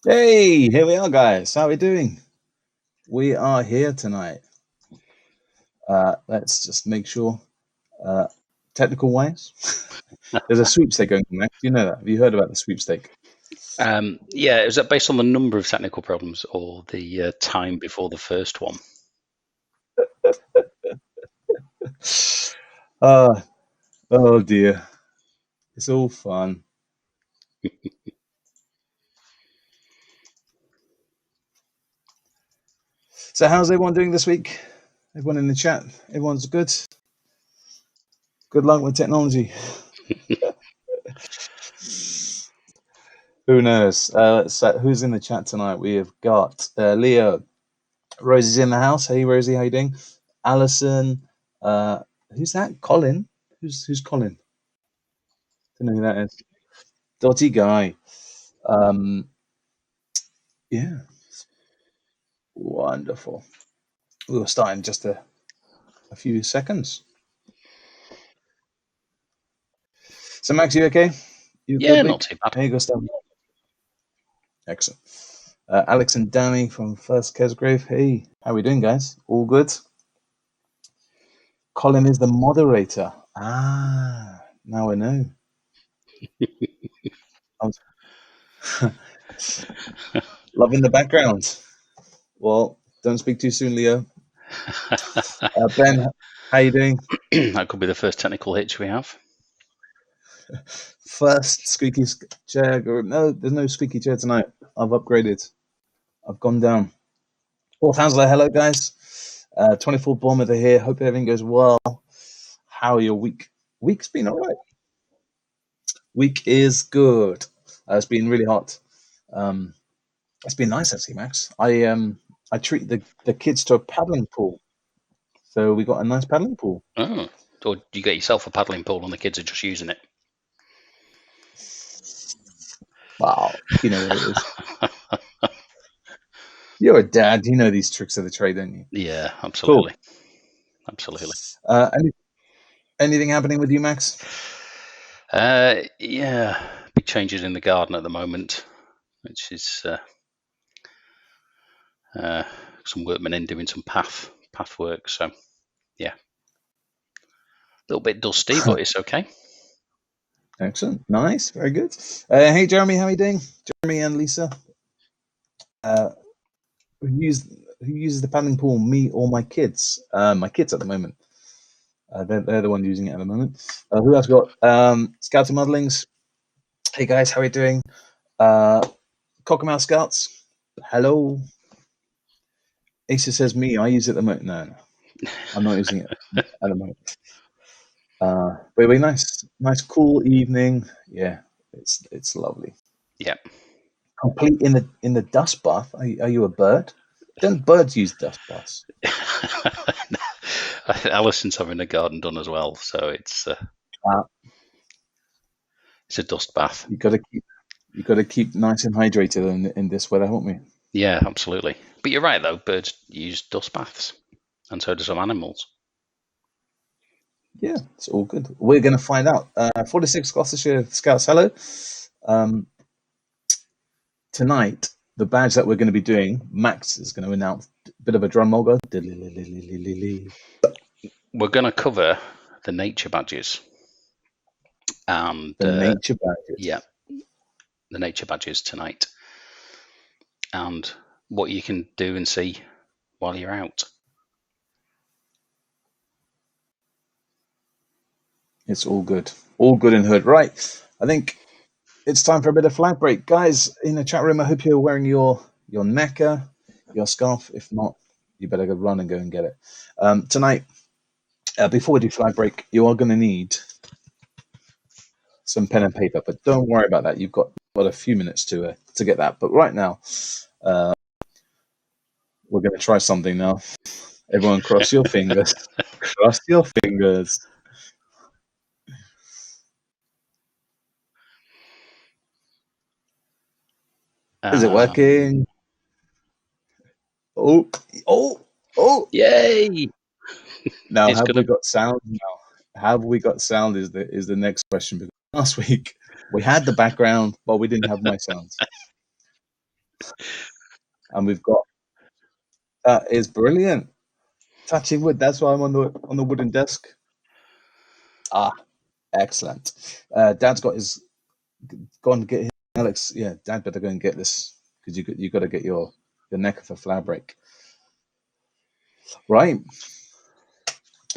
Hey, here we are, guys. How are we doing? We are here tonight. Let's just make sure. Uh, Technical wise, there's a sweepstake going on next. Do you know that? Have you heard about the sweepstake? Yeah, is that based on the number of technical problems or the time before the first one? Uh, oh dear. It's all fun. So, how's everyone doing this week? Everyone in the chat? Everyone's good? Good luck with technology. Who knows? Who's in the chat tonight? We have got Leo. Rosie's in the house. Hey, Rosie, how you doing? Alison. Uh, who's that? Colin. Who's Colin? Don't know who that is. Dotty guy. Um, yeah, wonderful. We will start in just a few seconds. So, Max, you okay? You good Yeah, not week? too bad. Hey, Gustav. Excellent. Alex and Danny from First Kesgrave. Hey, how we doing, guys? All good? Colin is the moderator. Ah, now I know. I was loving the background. Well, don't speak too soon, Leo. Ben, how you doing? That could be the first technical hitch we have. First squeaky chair. No, there's no squeaky chair tonight. I've upgraded. I've gone down. Well, Hansler, hello, guys. 24 Bournemouth are here. Hope everything goes well. How are your week? Week's been all right. Week is good. It's been really hot. Um, it's been nice actually, Max. I treated the kids to a paddling pool, so we got a nice paddling pool. Oh, or do you get yourself a paddling pool and the kids are just using it? Wow, you know what it is. You're a dad. You know these tricks of the trade, don't you? Yeah, Cool. absolutely. Absolutely. Anything happening with you, Max? Yeah, big changes in the garden at the moment, which is some workmen in doing some path work. So, yeah, a little bit dusty, but it's okay. Excellent. Nice. Very good. Hey, Jeremy, how are you doing? Jeremy and Lisa. Uh, who uses the paddling pool? Me or my kids? My kids at the moment. They're the one using it at the moment. Who else got? Scouts and Muddlings. Hey guys, how are you doing? Cockermouth Scouts. Hello. Asa says me. I use it at the moment. No, I'm not using it at the moment. But it'll be nice, cool evening. Yeah, it's lovely. Yeah. Complete in the dust bath. Are you a bird? Don't birds use dust baths? Alison's having a garden done as well, so Uh, it's a dust bath. you got to keep nice and hydrated in this weather, haven't we? Yeah, absolutely. But you're right though. Birds use dust baths, and so do some animals. Yeah, it's all good. We're going to find out. 46 Gloucestershire Scouts, hello. Um, Tonight, the badge that we're going to be doing, Max is going to announce a bit of a drum roll. Go. We're going to cover the nature badges, and The nature badges. yeah, the nature badges tonight, and what you can do and see while you're out. It's all good. All good in Hood. Right. I think it's time for a bit of flag break. Guys, in the chat room, I hope you're wearing your necker, your scarf. If not, you better go run and go and get it. Tonight, before we do flag break, you are going to need some pen and paper, but don't worry about that. You've got a few minutes to get that. But right now, we're going to try something now. Everyone, cross your fingers. Cross your fingers. Is it working? Oh, oh, oh! Yay! Now, It's have we gonna. got sound? Now, have we got sound? Is the next question. Because last week we had the background, but we didn't have my sound. And we've got, that is brilliant. Touching wood. That's why I'm on the wooden desk. Ah, excellent. Dad's got his, go and get his, Alex. Yeah, Dad better go and get this, because you got to get your neck of a flower break. Right.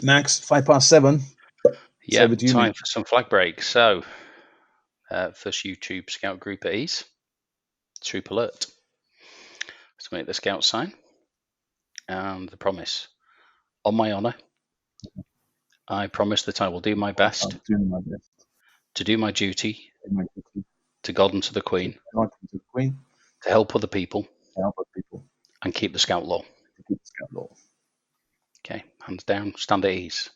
Max, 7:05. Yeah, over to you, time mate. for some flag breaks. So, first YouTube scout group at ease. Troop alert. Let's make the scout sign. And the promise. On my honour, I promise that I will do my best I'm doing my best. to do my duty My duty to God and to the Queen, to God and to the Queen, to help other people, to help other people, and keep the scout law. to keep the scout law. Okay, hands down, stand at ease.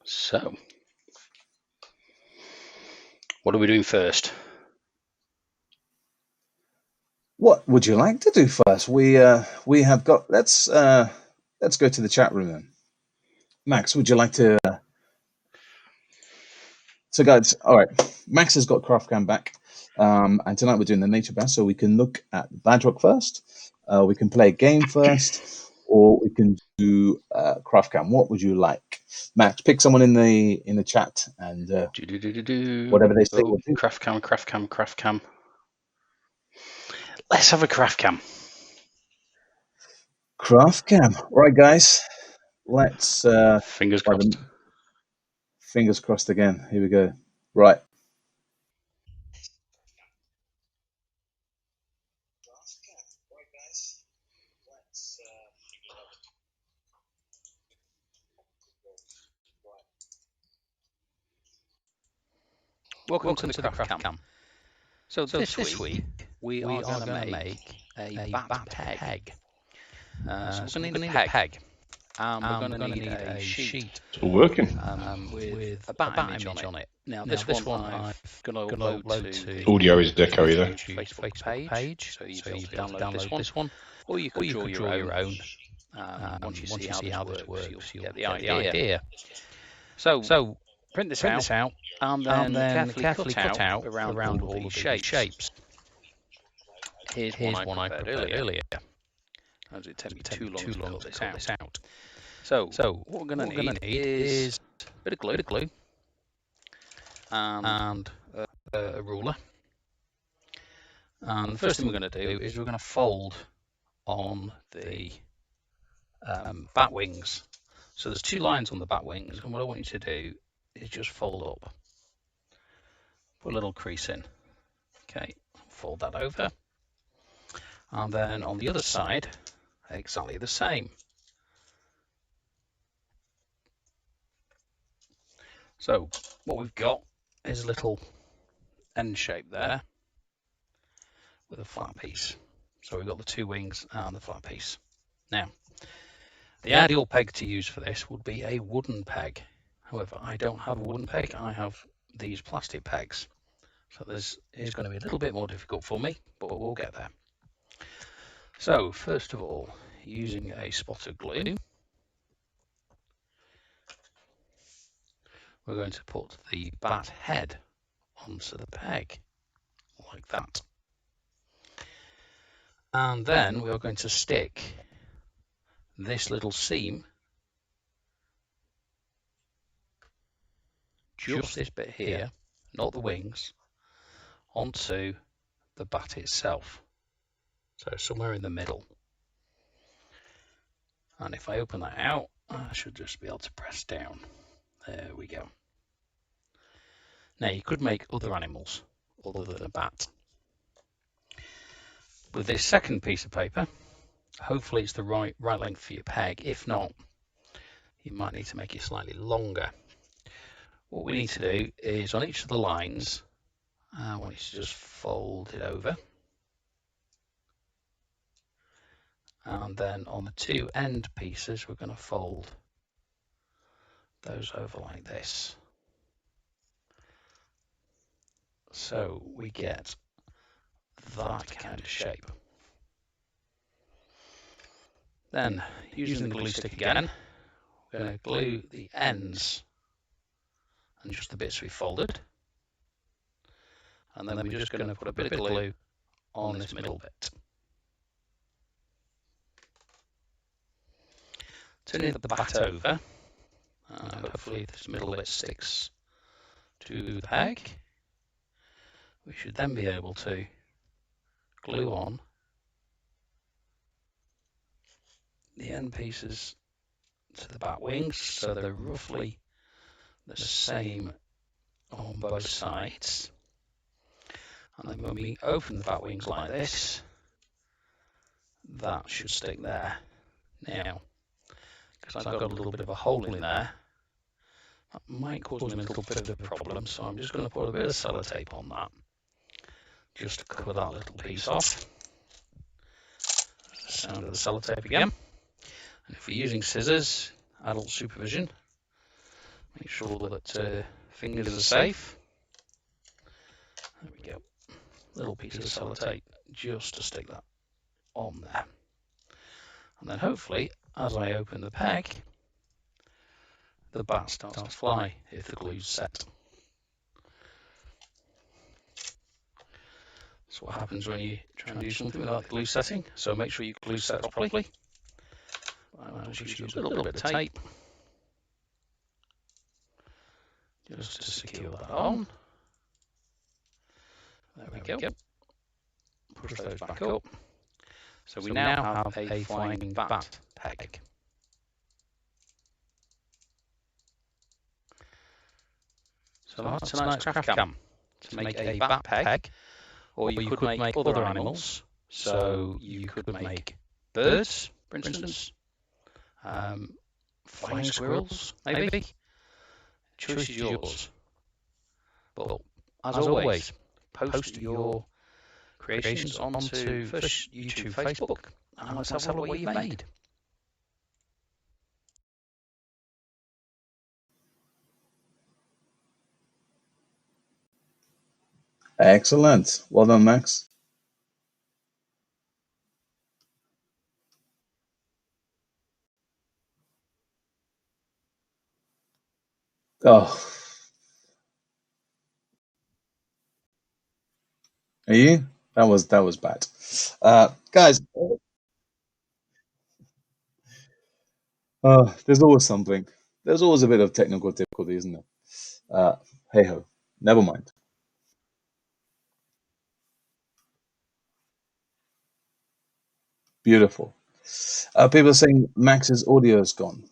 So, what are we doing first? What would you like to do first? We have got. Let's go to the chat room then. Max, would you like to? So, guys, all right. Max has got Craftcam back, and tonight we're doing the nature bash, so we can look at Badrock first. We can play a game first, or we can do Craftcam. What would you like, Max? Pick someone in the chat, and whatever they say, we'll do. Craftcam. Let's have a Craftcam. Craftcam. Right, guys. Let's fingers crossed. Fingers crossed again. Here we go. Right. Welcome to the Craftcam. So this week we are going to make a bat peg. So we're going to need a peg. And we're going to need a sheet. It's all working. With a bat image on it. Now this one I'm going to upload to Audio is deco either. Facebook page. So you can download this one. Or you could draw your own. Once you see how this works, you'll get the idea. So print this out and then carefully cut out around all the shapes. Here's one I prepared earlier. As it takes me too long to cut this out. So what we're going to need is a bit of glue and a ruler. And the first thing we're going to do is we're going to fold on the bat wings. So there's 2 lines on the bat wings, and what I want you to do is just fold up. Put a little crease in. Okay, fold that over. And then on the other side, exactly the same. So what we've got is a little end shape there with a flat piece. So we've got the 2 wings and the flat piece. Now, the ideal peg to use for this would be a wooden peg. However, I don't have a wooden peg, I have these plastic pegs. So this is going to be a little bit more difficult for me, but we'll get there. So first of all, using a spot of glue, we're going to put the bat head onto the peg, like that. And then we are going to stick this little seam, just this bit here, not the wings, onto the bat itself. So somewhere in the middle. And if I open that out, I should just be able to press down. There we go. Now you could make other animals other than a bat. With this second piece of paper, hopefully it's the right length for your peg. If not, you might need to make it slightly longer. What we need to do is on each of the lines, I want you to just fold it over. And then on the 2 end pieces, we're going to fold those over like this. So we get that kind of shape. Then, using the glue stick again, we're going to glue the ends and just the bits we folded. And then we're just going to put a bit of glue on this middle bit. Turning the bat over, and hopefully this middle bit sticks to the peg. We should then be able to glue on the end pieces to the bat wings, so they're roughly the same on both sides. And then when we open the bat wings like this, that should stick there. Now, because I've got a little bit of a hole in there, that might cause me a little bit of a problem, so I'm just going to put a bit of sellotape on that, just to cover that little piece off. Sound of the sellotape again. And if we're using scissors, adult supervision, make sure that fingers are safe. There we go. Little piece of sellotape just to stick that on there. And then hopefully, as I open the peg, the bat starts to fly if the glue's set. That's what happens when you try and do something without the glue setting. So make sure you glue set properly. I'll just use a little bit of tape just to secure that on. There we go. Push those back up. So we now have a flying bat peg. So that's tonight's craft cam, to make a bat peg, or you could make other animals. So you could make birds, for instance, flying squirrels, maybe. Choice is yours. But as always, post your creations onto first YouTube, Facebook, and let's have a look what you've made. Excellent. Well done, Max. Oh. Are you? That was bad. Guys, there's always something. There's always a bit of technical difficulty, isn't there? Hey ho. Never mind. Beautiful. People are saying Max's audio is gone.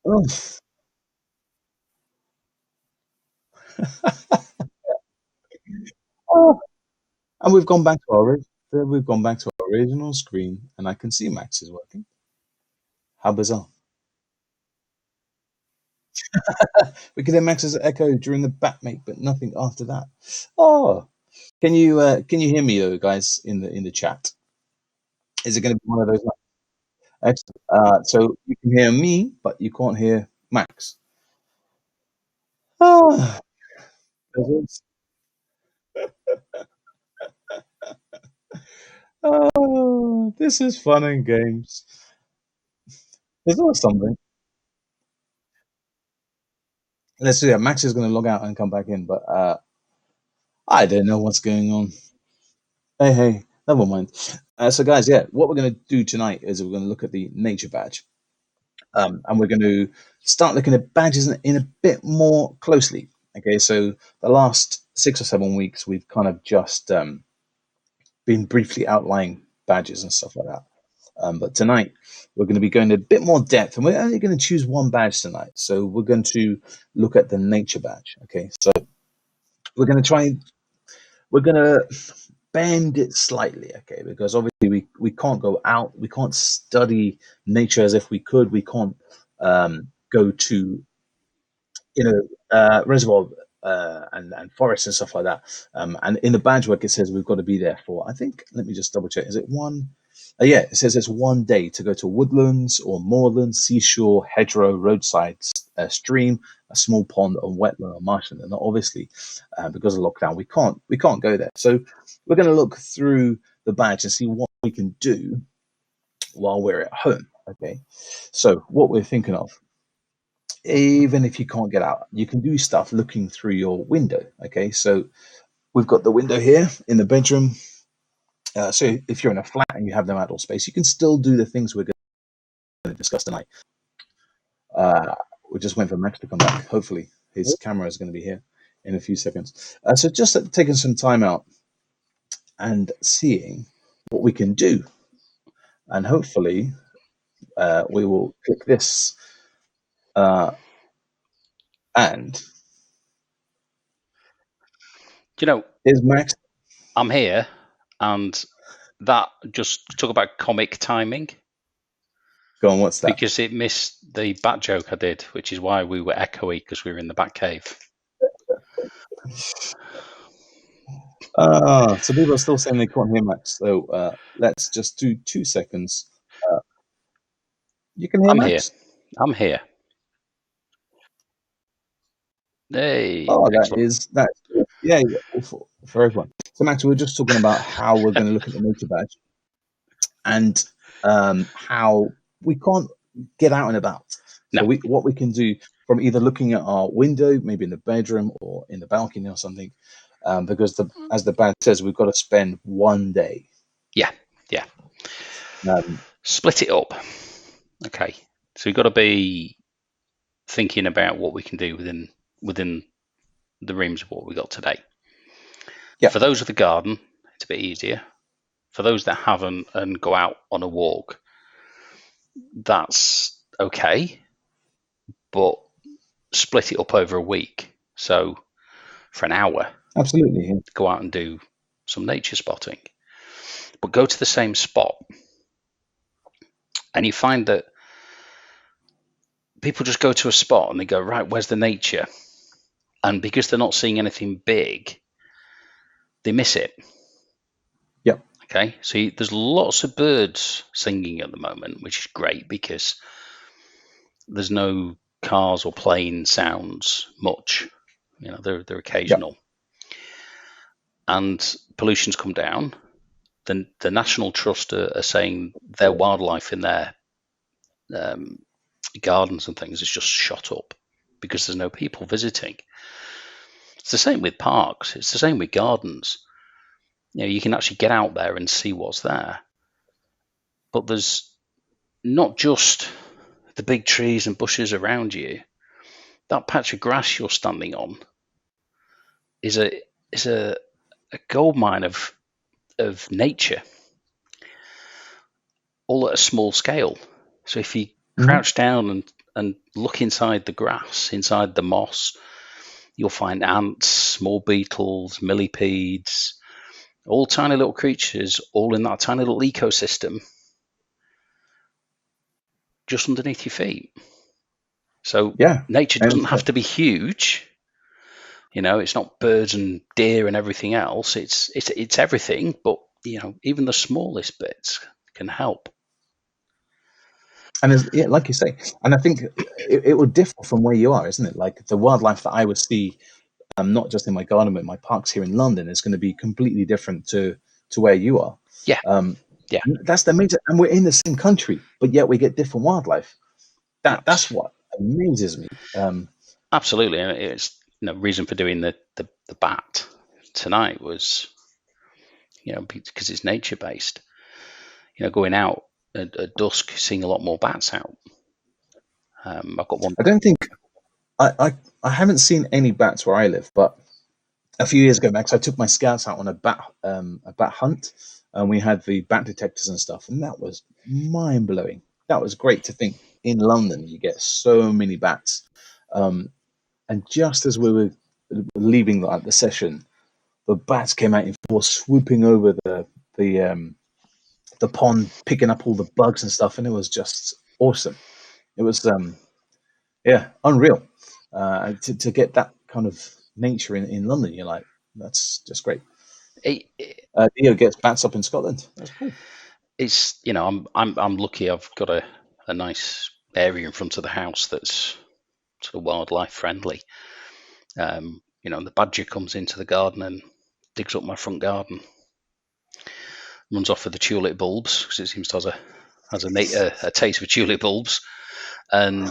Oh. Oh. And we've gone back to our original screen, and I can see Max is working. How bizarre! We could hear Max's echo during the Batmate, but nothing after that. Oh, can you hear me though, guys, in the chat? Is it going to be one of those? Excellent. So you can hear me, but you can't hear Max. Ah, oh, this is fun and games. There's always something. Let's see. Max is going to log out and come back in, but I don't know what's going on. Hey, never mind. So, guys, yeah, what we're going to do tonight is we're going to look at the nature badge, and we're going to start looking at badges in a bit more closely. Okay, so the last 6 or 7 weeks, we've kind of just been briefly outlining badges and stuff like that. But tonight, we're going to be going a bit more depth, and we're only going to choose one badge tonight. So we're going to look at the nature badge. Okay, so we're going to bend it slightly, okay, because obviously we can't go out, we can't study nature as if we could. We can't go to reservoir and forests and stuff like that. And in the badge work, it says we've got to be there for, I think, let me just double check. Is it one? Yeah, it says it's 1 day to go to woodlands or moorland, seashore, hedgerow, roadside, stream, a small pond, or wetland or marshland. And obviously, because of lockdown, we can't go there. So we're going to look through the badge and see what we can do while we're at home. Okay, so what we're thinking of, even if you can't get out, you can do stuff looking through your window. Okay, so we've got the window here in the bedroom. So if you're in a flat and you have no outdoor space, you can still do the things we're going to discuss tonight. We just went for Max to come back. Hopefully, his camera is going to be here in a few seconds. So just taking some time out and seeing what we can do, and hopefully we will click this and You know, here's Max. I'm here, and that just talk about comic timing. Go on, what's that? Because it missed the bat joke I did, which is why we were echoey, because we were in the bat cave. So people are still saying they can't hear Max. So let's just do 2 seconds. You can hear Max? I'm here. Hey, Oh, excellent. yeah, for everyone. So Max, we were just talking about how we're going to look at the nature badge and how we can't get out and about. So No. what we can do from either looking at our window, maybe in the bedroom or in the balcony or something, because as the badge says, we've got to spend one day. Yeah. Um, Split it up. Okay. So we've got to be thinking about what we can do within the realms of what we got today. Yeah. For those with the garden, it's a bit easier. For those that haven't and go out on a walk, that's okay, but split it up over a week. So for an hour, absolutely. Yeah. go out and do some nature spotting, but go to the same spot, and you find that people just go to a spot and they go, right, where's the nature? And because they're not seeing anything big, they miss it. Yeah. Okay, so there's lots of birds singing at the moment, which is great because there's no cars or plane sounds much. You know, they're occasional. And pollution's come down. Then the National Trust are saying their wildlife in their gardens and things has just shot up because there's no people visiting. It's the same with parks. It's the same with gardens. You know, you can actually get out there and see what's there. But there's not just the big trees and bushes around you. That patch of grass you're standing on is a goldmine of nature, all at a small scale. So if you crouch down and look inside the grass, inside the moss, you'll find ants, small beetles, millipedes, all tiny little creatures, all in that tiny little ecosystem just underneath your feet. So Yeah. nature doesn't have to be huge. You know, it's not birds and deer and everything else. It's everything, but you know, even the smallest bits can help. And like you say, and I think it would differ from where you are, isn't it? Like the wildlife that I would see, not just in my garden, but in my parks here in London, is going to be completely different to where you are. Yeah. Yeah. That's the amazing, and we're in the same country, but yet we get different wildlife. That's what amazes me. Absolutely, and it's reason for doing the bat tonight was because it's nature based. Going out at dusk, seeing a lot more bats out. I've got one. I don't think I haven't seen any bats where I live, but a few years ago, Max, I took my scouts out on a bat hunt, and we had the bat detectors and stuff, and that was mind blowing. That was great to think. In London, you get so many bats, and just as we were leaving the session, the bats came out in force, swooping over the pond, picking up all the bugs and stuff, and it was just awesome. It was unreal to get that kind of nature in London. You're like, that's just great. Dio gets bats up in Scotland. That's cool. It's I'm lucky. I've got a nice area in front of the house that's sort of wildlife friendly. The badger comes into the garden and digs up my front garden, runs off with the tulip bulbs because it seems to have has a taste for tulip bulbs, and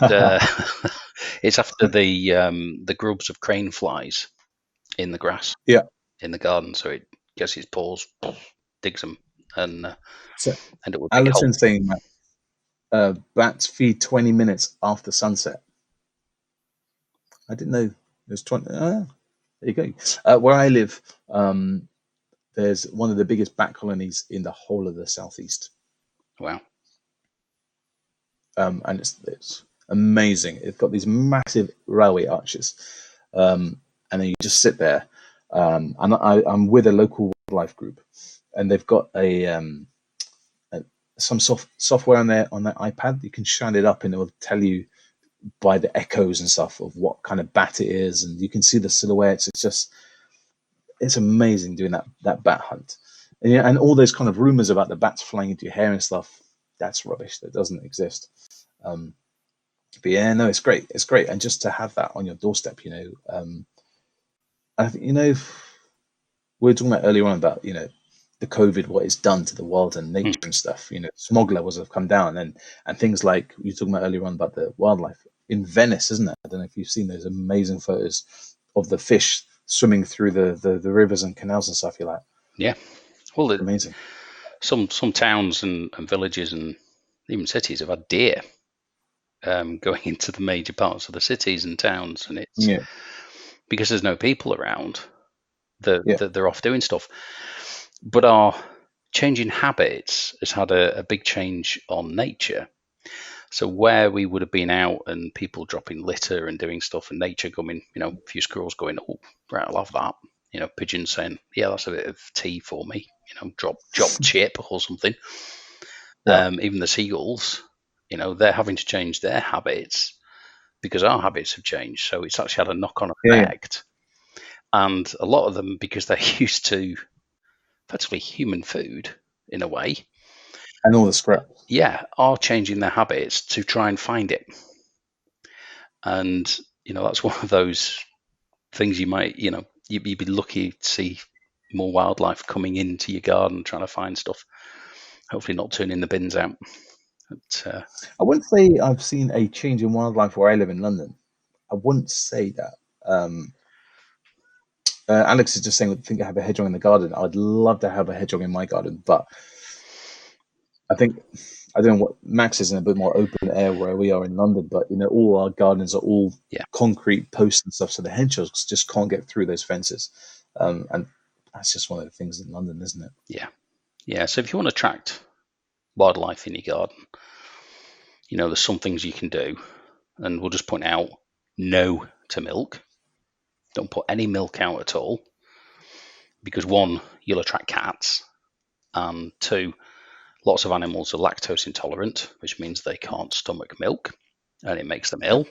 it's after the grubs of crane flies in the grass Yeah. in the garden. So it gets its paws, digs them, and So end up with a big hole. Alison's saying that bats feed 20 minutes after sunset. I didn't know there's 20. There you go. Where I live, there's one of the biggest bat colonies in the whole of the southeast. Wow. And it's amazing. It's got these massive railway arches, and then you just sit there. And I'm with a local wildlife group, and they've got some software on their iPad. You can shine it up, and it will tell you by the echoes and stuff of what kind of bat it is, and you can see the silhouettes. It's amazing doing that bat hunt, and all those kind of rumors about the bats flying into your hair and stuff. That's rubbish. That doesn't exist. But yeah, no, it's great. It's great, and just to have that on your doorstep, I think we were talking about earlier on about the COVID, what it's done to the world and nature and stuff. Smog levels have come down, and things like you were talking about earlier on about the wildlife in Venice, isn't it? I don't know if you've seen those amazing photos of the fish swimming through the rivers and canals and stuff. You're like, yeah, well, amazing. Some towns and villages and even cities have had deer going into the major parts of the cities and towns, and it's because there's no people around that they're off doing stuff. But our changing habits has had a big change on nature. So where we would have been out and people dropping litter and doing stuff, and nature coming, a few squirrels going, oh, right, I'll have that. Pigeons saying, yeah, that's a bit of tea for me. Drop chip or something. Even the seagulls, they're having to change their habits because our habits have changed. So it's actually had a knock-on effect. And a lot of them, because they're used to effectively human food in a way, and all the scrap, are changing their habits to try and find it. And that's one of those things you might, you'd be lucky to see more wildlife coming into your garden trying to find stuff. Hopefully not turning the bins out. But, I wouldn't say I've seen a change in wildlife where I live in London. I wouldn't say that. Alex is just saying, I think I have a hedgehog in the garden. I'd love to have a hedgehog in my garden, but I don't know what Max is in a bit more open air where we are in London, but all our gardens are all concrete posts and stuff, so the hedgehogs just can't get through those fences. And that's just one of the things in London, isn't it? Yeah. So if you want to attract wildlife in your garden, there's some things you can do, and we'll just point out: no to milk. Don't put any milk out at all, because one, you'll attract cats, and two, lots of animals are lactose intolerant, which means they can't stomach milk, and it makes them ill.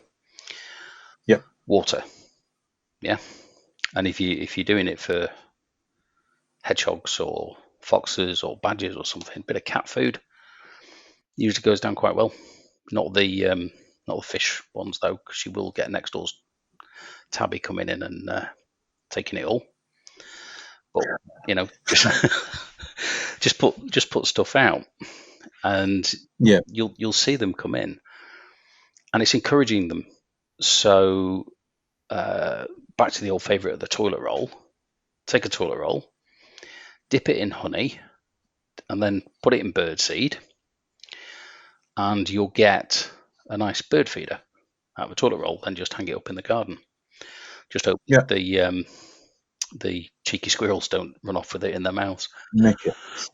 Yep. Water. Yeah. And if you're doing it for hedgehogs or foxes or badgers or something, a bit of cat food usually goes down quite well. Not the fish ones though, because you will get next door's tabby coming in and taking it all. But just put stuff out, and you'll see them come in, and it's encouraging them. So back to the old favourite of the toilet roll. Take a toilet roll, dip it in honey, and then put it in birdseed, and you'll get a nice bird feeder out of a toilet roll. Then just hang it up in the garden. Just hope the cheeky squirrels don't run off with it in their mouths.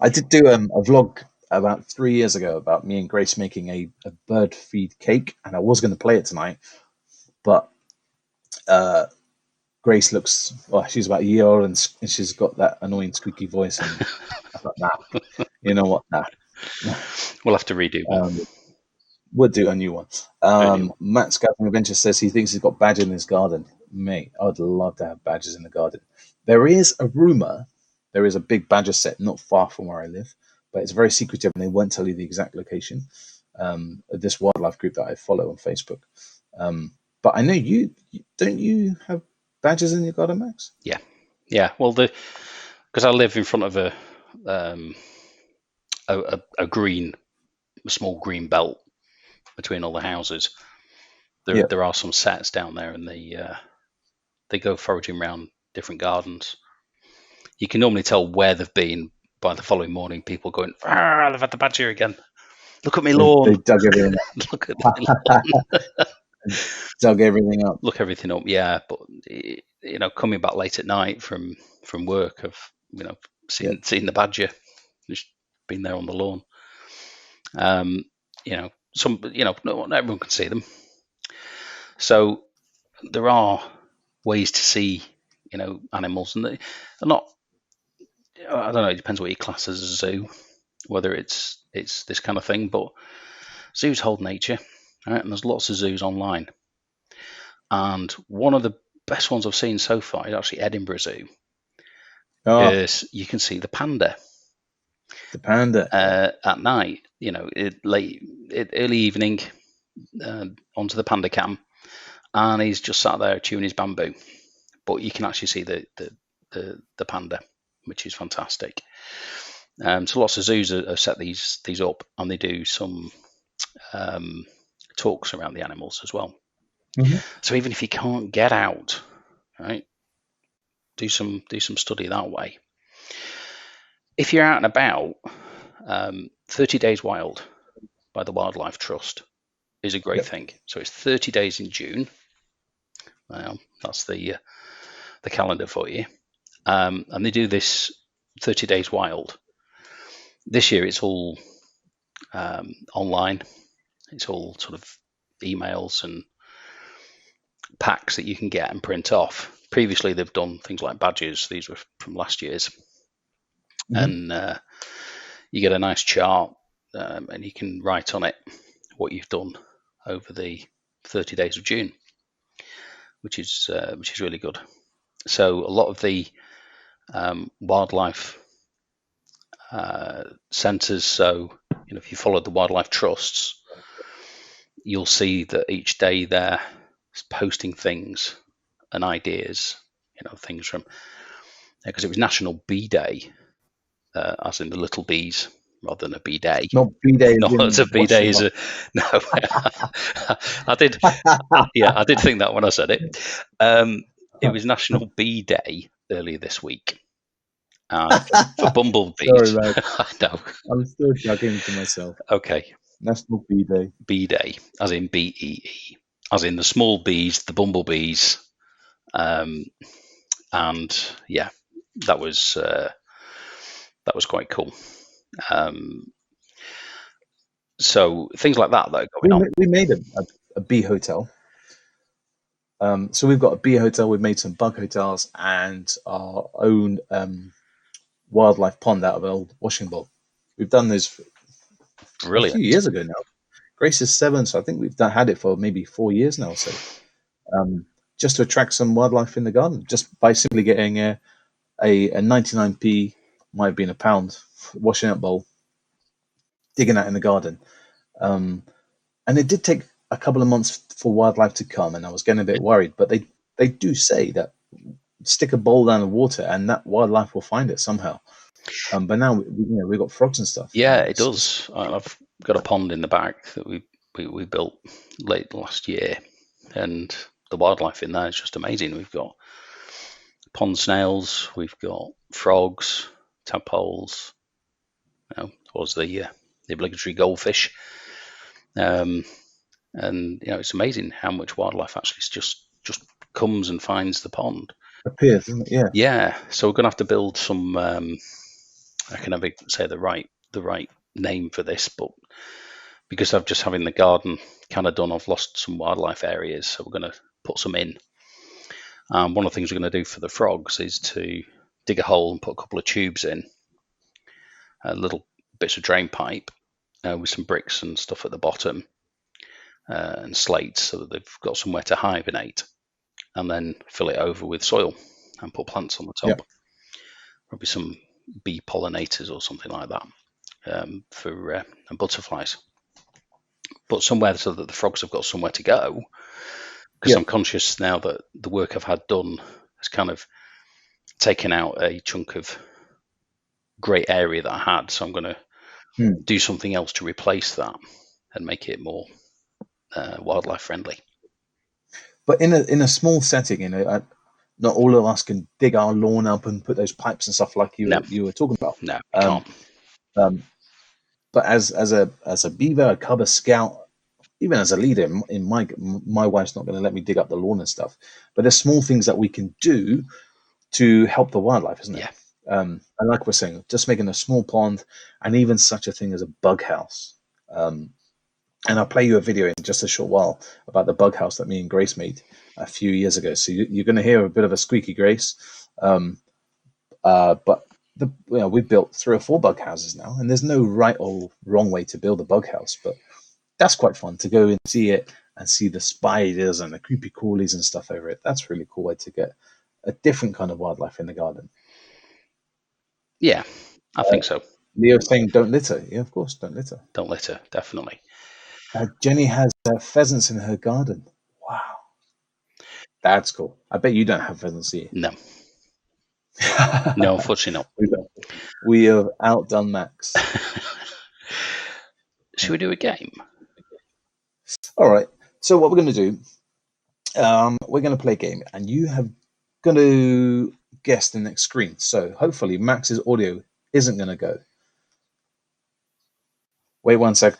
I did do a vlog about 3 years ago about me and Grace making a bird feed cake, and I was going to play it tonight, but Grace looks, she's about a year old, and she's got that annoying squeaky voice, and I thought, nah, you know what, nah. We'll have to redo one. We'll do a new one. Matt Scouting Adventure says he thinks he's got badger in his garden. Mate, I'd love to have badgers in the garden. There is a rumor, there is a big badger set not far from where I live, but it's very secretive and they won't tell you the exact location. This wildlife group that I follow on Facebook. But I know don't you have badgers in your garden, Max? Yeah. Well, because I live in front of a green a small green belt between all the houses. Yeah. There are some sets down there, and they go foraging around different gardens. You can normally tell where they've been by the following morning. People going, "Ah, they've had the badger again. Look at me They lawn. dug everything Look at my lawn. up. Dug everything up. Look everything up." Yeah, but coming back late at night from work, I've seen the badger just been there on the lawn. Not everyone can see them, so there are ways to see animals, and they're not. I don't know. It depends what you class as a zoo, whether it's this kind of thing. But zoos hold nature, right? And there's lots of zoos online. And one of the best ones I've seen so far is actually Edinburgh Zoo. Oh, Is you can see the panda the panda. at night. Early evening, onto the panda cam, and he's just sat there chewing his bamboo. But you can actually see the panda, which is fantastic. So lots of zoos have set these up, and they do some talks around the animals as well. Mm-hmm. So even if you can't get out, right, do some study that way. If you're out and about, 30 Days Wild by the Wildlife Trust is a great thing. So it's 30 days in June. Well, that's the calendar for you. And they do this 30 Days Wild. This year it's all online. It's all sort of emails and packs that you can get and print off. Previously, they've done things like badges. These were from last year's. Mm-hmm. And you get a nice chart, and you can write on it what you've done over the 30 days of June, which is really good. So a lot of the wildlife centres. So if you follow the wildlife trusts, you'll see that each day they're posting things and ideas. Things from because it was National Bee Day, as in the little bees, rather than a bee day. Not bee day. Not as a bee day is no. I did. I did think that when I said it. It was National Bee Day earlier this week. For bumblebees. Sorry, I know. I'm still juggling to myself. Okay. National Bee Day. Bee Day, as in BEE, as in the small bees, the bumblebees, and yeah, that was quite cool. So things like that are going on. We made a bee hotel. So we've got a bee hotel. We've made some bug hotels and our own wildlife pond out of an old washing bowl. We've done those a few years ago now. Grace is 7, so I think we've had it for maybe 4 years now or so. Just to attract some wildlife in the garden, just by simply getting a 99p, might have been a £1, washing up bowl, digging that in the garden. And it did take a couple of months for wildlife to come, and I was getting a bit worried, but they do say that stick a bowl down the water and that wildlife will find it somehow. But now we've got frogs and stuff. Yeah, it does. I've got a pond in the back that we built late last year, and the wildlife in there is just amazing. We've got pond snails, we've got frogs, tadpoles. Was the obligatory goldfish, and it's amazing how much wildlife actually just comes and finds the pond. Appears, isn't it? Yeah. Yeah. So we're gonna have to build some. I can never say the right name for this, but because I'm just having the garden kind of done, I've lost some wildlife areas, so we're going to put some in. One of the things we're going to do for the frogs is to dig a hole and put a couple of tubes in, little bits of drain pipe with some bricks and stuff at the bottom and slates, so that they've got somewhere to hibernate, and then fill it over with soil and put plants on the top. Yep. Probably some bee pollinators or something like that for and butterflies. But somewhere so that the frogs have got somewhere to go, because I'm conscious now that the work I've had done has kind of taken out a chunk of great area that I had. So I'm going to do something else to replace that and make it more wildlife friendly. But in a small setting, not all of us can dig our lawn up and put those pipes and stuff like you were talking about. No, we can't. But as a beaver, a cub, a scout, even as a leader, in my wife's not going to let me dig up the lawn and stuff. But there's small things that we can do to help the wildlife, isn't it? Yeah. And like we're saying, just making a small pond, and even such a thing as a bug house. And I'll play you a video in just a short while about the bug house that me and Grace made a few years ago. So you're going to hear a bit of a squeaky Grace. But we've built 3 or 4 bug houses now, and there's no right or wrong way to build a bug house. But that's quite fun to go and see it and see the spiders and the creepy crawlies and stuff over it. That's a really cool way to get a different kind of wildlife in the garden. Yeah, I think so. Leo's saying don't litter. Yeah, of course, don't litter. Don't litter, definitely. Jenny has pheasants in her garden. Wow. That's cool. I bet you don't have pheasants, do you? No. No, unfortunately not. We have outdone Max. Should we do a game? All right. So what we're going to do, we're going to play a game, and you have going to guess the next screen. So hopefully Max's audio isn't going to go. Wait 1 sec.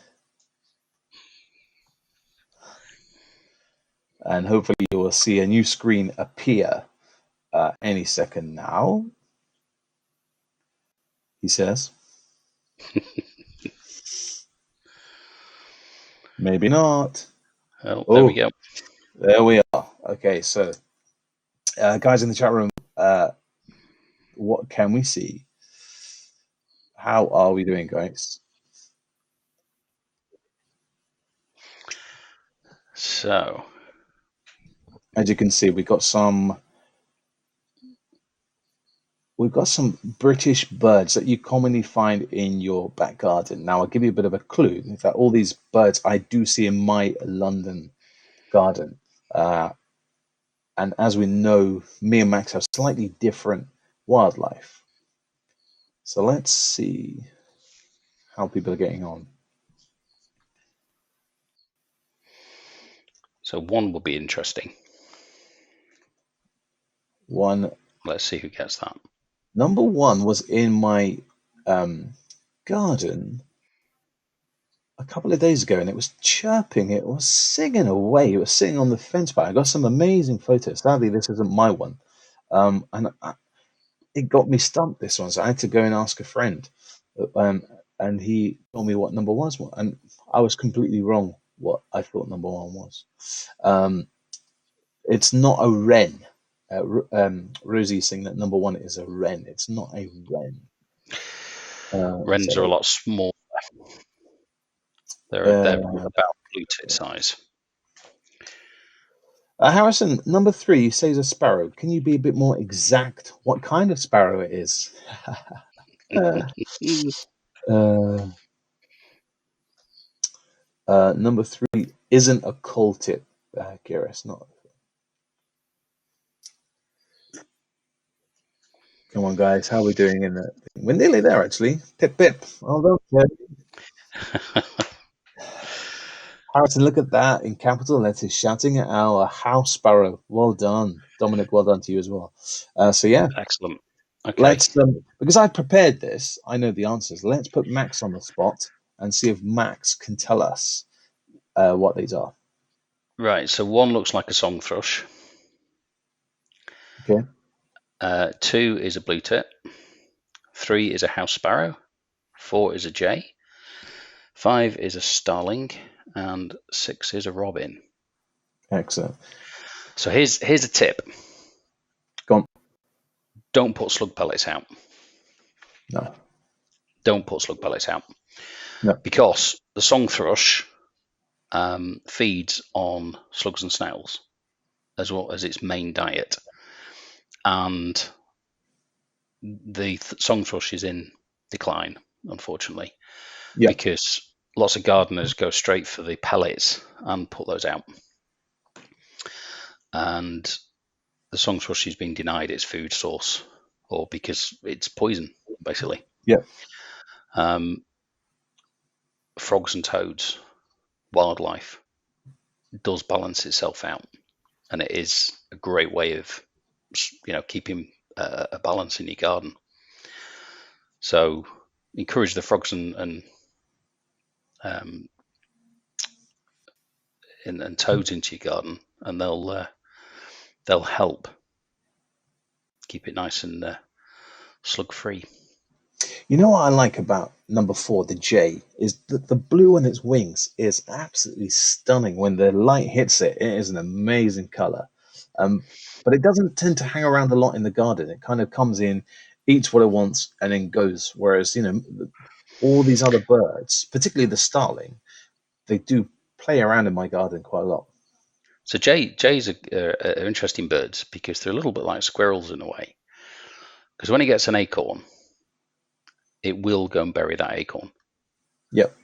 And hopefully you will see a new screen appear any second now. He says. Maybe not. Oh, there we go. There we are. Okay, so guys in the chat room, what can we see? How are we doing, guys? So, as you can see, we've got some British birds that you commonly find in your back garden. Now, I'll give you a bit of a clue. In fact, all these birds I do see in my London garden. And as we know, me and Max have slightly different wildlife. So let's see how people are getting on. So 1 will be interesting. 1. Let's see who gets that. Number 1 was in my garden a couple of days ago, and it was chirping. It was singing away. It was sitting on the fence bar. I got some amazing photos. Sadly, this isn't my one. It got me stumped, this one, so I had to go and ask a friend. And he told me what number 1 was. And I was completely wrong what I thought number 1 was. It's not a wren. Rosie's saying that number 1 is a wren. It's not a wren. Wrens are a lot smaller. They're about blue tit size. Harrison, number 3 says a sparrow. Can you be a bit more exact what kind of sparrow it is? Number 3 isn't a coal tip, Kira. Not. Come on, guys. How are we doing in that? We're nearly there, actually. Pip, pip. Although, Harrison, look at that in capital letters, shouting at our house sparrow. Well done, Dominic. Well done to you as well. So yeah, excellent. Okay. Let's because I prepared this. I know the answers. Let's put Max on the spot and see if Max can tell us what these are. Right. So 1 looks like a song thrush. Okay. 2 is a blue tit. 3 is a house sparrow. 4 is a jay. 5 is a starling, and 6 is a robin. Excellent. So here's a tip. Go on. Don't put slug pellets out. No. Don't put slug pellets out. No. Because the song thrush feeds on slugs and snails as well as its main diet. And the song thrush is in decline, unfortunately, because lots of gardeners go straight for the pellets and put those out. And the song thrush is being denied its food source, or because it's poison, basically. Yeah. frogs and toads, wildlife, does balance itself out, and it is a great way of keeping a balance in your garden. So encourage the frogs and toads into your garden, and they'll help keep it nice and slug free. You know what I like about number 4, the jay, is that the blue on its wings is absolutely stunning. When the light hits it, it is an amazing color. But it doesn't tend to hang around a lot in the garden. It kind of comes in, eats what it wants, and then goes. Whereas, all these other birds, particularly the starling, they do play around in my garden quite a lot. So jays are interesting birds because they're a little bit like squirrels in a way. Because when it gets an acorn, it will go and bury that acorn. Yep.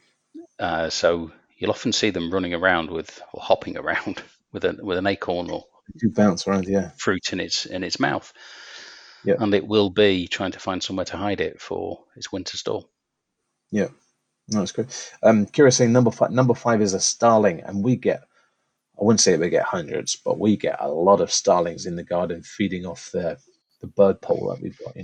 So you'll often see them running around or hopping around with an acorn or do bounce around, yeah, fruit in its mouth. Yep. And it will be trying to find somewhere to hide it for its winter store. Yeah, no, that's good. Kira saying number 5 is a starling, and we get, I wouldn't say we get hundreds, but we get a lot of starlings in the garden feeding off the bird pole that we've got.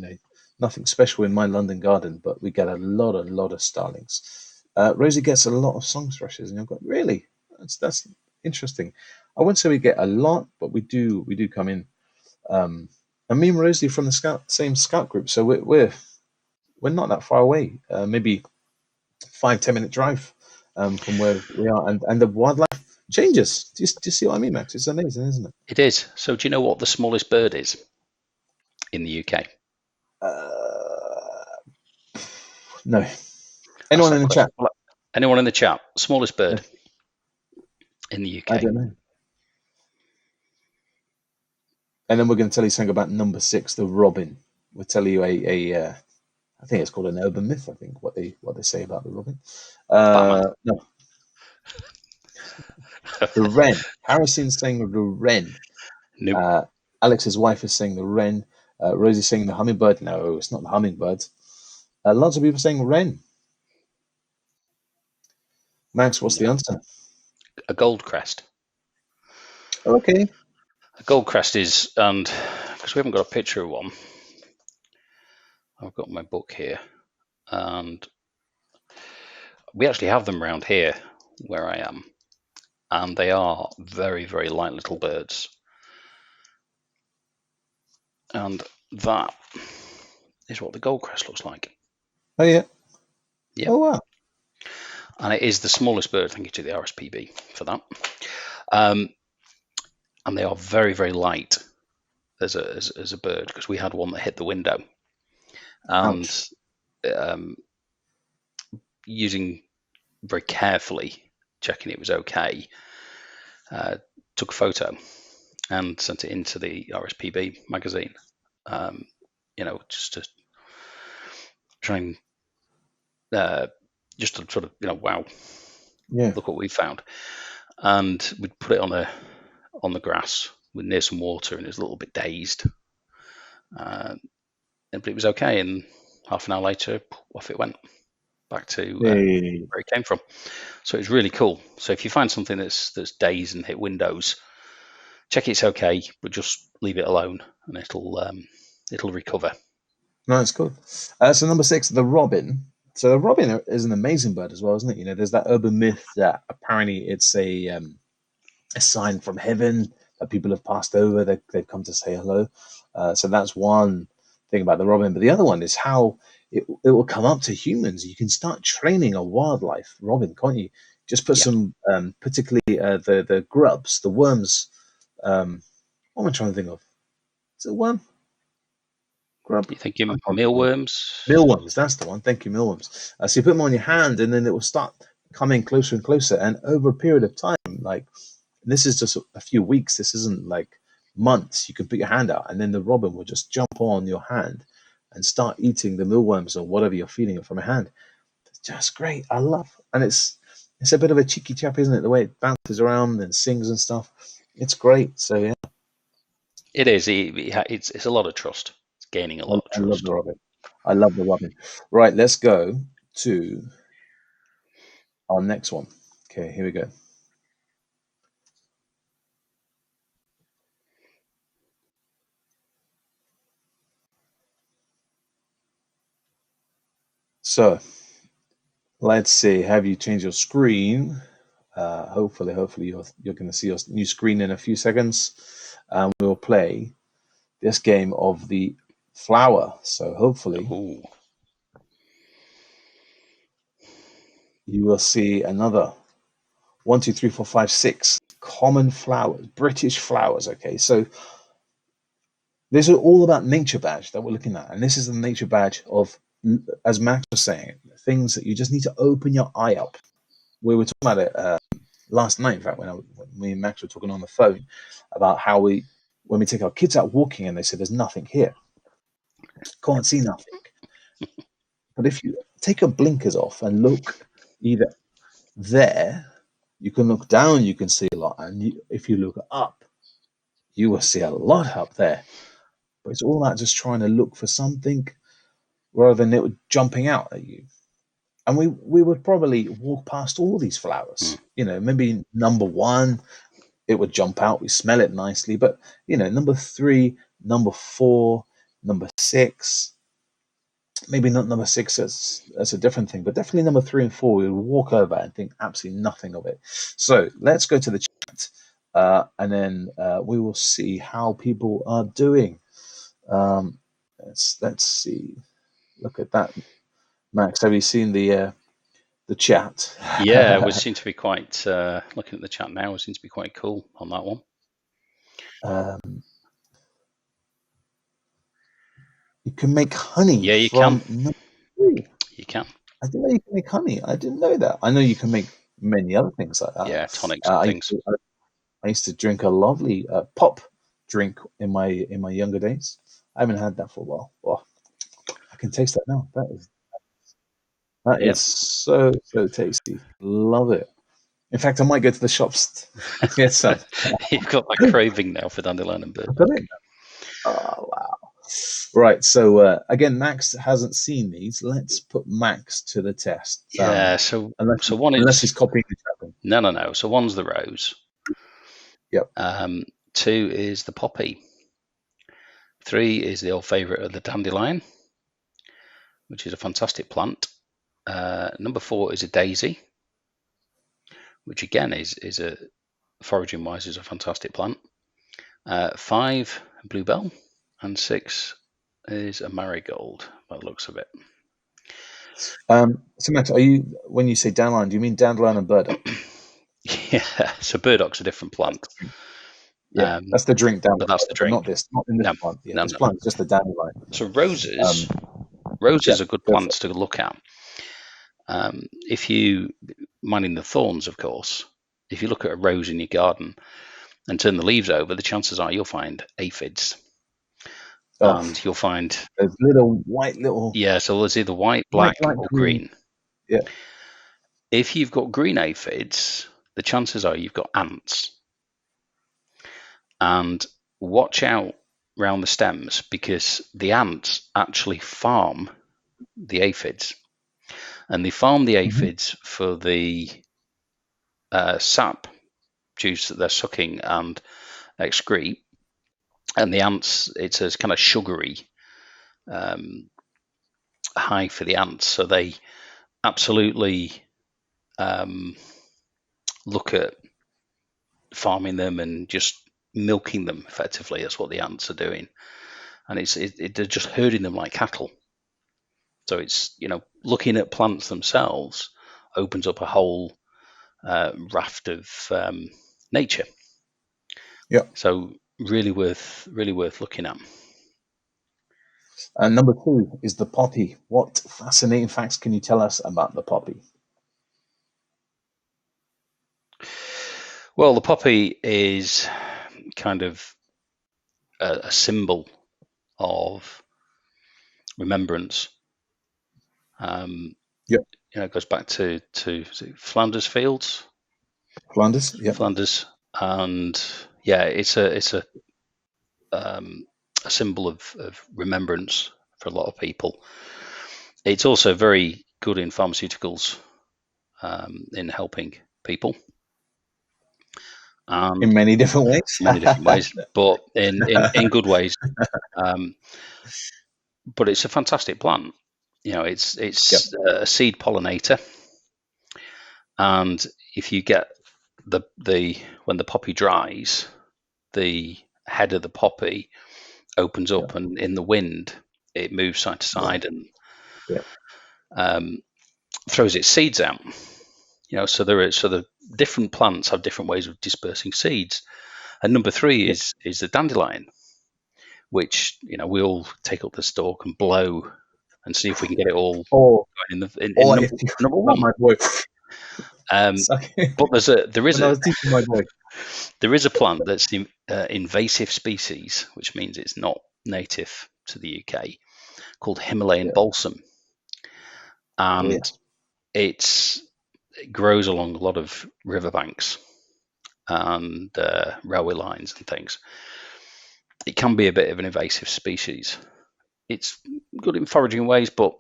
Nothing special in my London garden, but we get a lot of starlings. Rosie gets a lot of song thrushes, and I've got, really, that's interesting. I wouldn't say we get a lot, but we do come in. And me and Rosie from the same scout group, so we're not that far away. Maybe 5-10 minute drive from where we are, and the wildlife changes. Do you see what I mean, Max? It's amazing, isn't it? It is. So do you know what the smallest bird is in the UK? No. Anyone in the chat? Anyone in the chat? Smallest bird in the UK? I don't know. And then we're going to tell you something about number 6, the robin. We'll tell you I think it's called an urban myth. I think what they say about the robin. No. The wren. Harrison's saying the wren. Nope. Alex's wife is saying the wren. Rosie's saying the hummingbird. No, it's not the hummingbird. Lots of people saying wren. Max, what's the answer? A goldcrest. Okay. A goldcrest is, and because we haven't got a picture of one, I've got my book here, and we actually have them around here where I am, and they are very, very light little birds. And that is what the goldcrest looks like. Oh, yeah. Yeah. Oh, wow. And it is the smallest bird. Thank you to the RSPB for that. And they are very, very light as a bird, because we had one that hit the window. And using very carefully, checking it was okay, took a photo and sent it into the RSPB magazine, just to try and just to sort of, wow, look what we found. And we'd put it on the grass near some water, and it was a little bit dazed, but it was okay. And half an hour later, off it went back to where it came from. So it's really cool. So if you find something that's dazed and hit windows, check it's okay, but just leave it alone, and it'll recover. No, it's cool. So number 6, the robin. So the robin is an amazing bird as well, isn't it? There's that urban myth that apparently it's a sign from heaven that people have passed over. They've come to say hello. So that's one thing about the robin. But the other one is how it will come up to humans. You can start training a wildlife robin, can't you? Just put some, particularly the grubs, the worms. What am I trying to think of? Is it a worm? Grub? You thinking mealworms? Mealworms, that's the one. Thank you, mealworms. So you put them on your hand, and then it will start coming closer and closer. And over a period of time, like, this is just a few weeks, this isn't like months, you can put your hand out, and then the robin will just jump on your hand and start eating the mealworms or whatever you're feeding it from your hand. It's just great. I love, and it's a bit of a cheeky chap, isn't it? The way it bounces around and sings and stuff. It's great. So yeah, it is. It's a lot of trust. It's gaining a lot of trust. I love the robin. I love the robin. Right, let's go to our next one. Okay, here we go. So let's see. Have you changed your screen? Hopefully, you're going to see your new screen in a few seconds, and we'll play this game of the flower. So hopefully, Ooh. you will see another 1, 2, 3, 4, 5, 6 common flowers, British flowers. Okay, so this is all about nature badge that we're looking at, and this is the nature badge of, as Max was saying, things that you just need to open your eye up. We were talking about it last night, in fact, when me and Max were talking on the phone about how when we take our kids out walking and they say there's nothing here, can't see nothing. But if you take your blinkers off and look either there, you can look down, you can see a lot, and if you look up, you will see a lot up there. But it's all about just trying to look for something rather than it jumping out at you. And we would probably walk past all these flowers. You know, maybe number 1, it would jump out. We smell it nicely, but you know, number 3, number 4, number 6, maybe not number 6. That's a different thing, but definitely number 3 and 4, we would walk over and think absolutely nothing of it. So let's go to the chat, and then we will see how people are doing. Let's see. Look at that, Max. Have you seen the chat? Yeah, we seem to be quite, looking at the chat now, we seem to be quite cool on that one. You can make honey. Yeah, you from can. number 3. You can. I didn't know you can make honey. I didn't know that. I know you can make many other things like that. Yeah, tonics and things. I used to drink a lovely pop drink in my younger days. I haven't had that for a while. Oh, I can taste that now. That Yep. is so tasty. Love it. In fact, I might go to the shops and get some. You've got that craving now for dandelion and burdock. Oh wow! Right. So again, Max hasn't seen these. Let's put Max to the test. Yeah. So one unless is he's copying the trapping. no. So one's the rose. Yep. 2 is the poppy. 3 is the old favourite of the dandelion, which is a fantastic plant. Number 4 is a daisy, which again is a foraging wise is a fantastic plant. 5 bluebell, and 6 is a marigold by the looks of it. So Max, when you say dandelion, do you mean dandelion and burdock? Yeah. So burdock's a different plant. Yeah, that's the drink dandelion. But that's the drink. Not in this plant. Yeah, no, this plant is just the dandelion. So roses are good plants to look at. If you, minding the thorns, of course, if you look at a rose in your garden and turn the leaves over, the chances are you'll find aphids. And you'll find there's little white yeah, so there's either white, black, or green. Yeah. If you've got green aphids, the chances are you've got ants. And watch out around the stems, because the ants actually farm the aphids, and they farm the aphids for the sap juice that they're sucking and excrete. And the ants, it's a kind of sugary high for the ants, so they absolutely look at farming them and just milking them effectively. That's what the ants are doing, and they're just herding them like cattle. So it's, looking at plants themselves opens up a whole raft of nature. Yeah. So really worth looking at. And number 2 is the poppy. What fascinating facts can you tell us about the poppy? Well, the poppy is kind of a symbol of remembrance. It goes back to Flanders Fields. Flanders, yeah. Flanders, and yeah, it's a symbol of remembrance for a lot of people. It's also very good in pharmaceuticals. in helping people. In many different ways. Many different ways, but in good ways. But it's a fantastic plant. It's a seed pollinator, and if you get when the poppy dries, the head of the poppy opens up, and in the wind it moves side to side and throws its seeds out. So the different plants have different ways of dispersing seeds. And number 3 is the dandelion, which we all take up the stalk and blow and see if we can get it all going in number 1. My boy. But there is a plant that's invasive species, which means it's not native to the UK, called Himalayan balsam, and it grows along a lot of riverbanks and railway lines and things. It can be a bit of an invasive species. It's good in foraging ways, but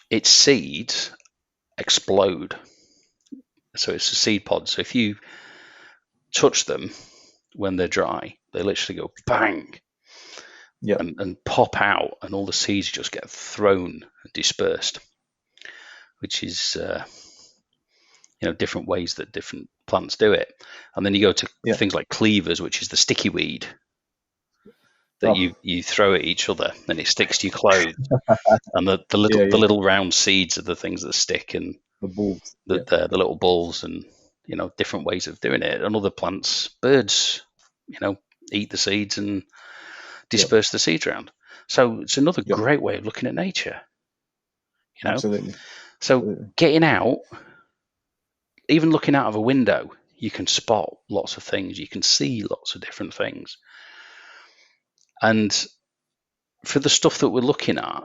its seeds explode. So it's a seed pod. So if you touch them when they're dry, they literally go bang and pop out, and all the seeds just get thrown and dispersed, which is different ways that different plants do it. And then you go to things like cleavers, which is the sticky weed that you throw at each other and it sticks to your clothes. And the little round seeds are the things that stick, and the balls, the little balls, and different ways of doing it. And other plants, birds, eat the seeds and disperse the seeds around. So it's another great way of looking at nature. Absolutely. So getting out, even looking out of a window, you can spot lots of things. You can see lots of different things. And for the stuff that we're looking at,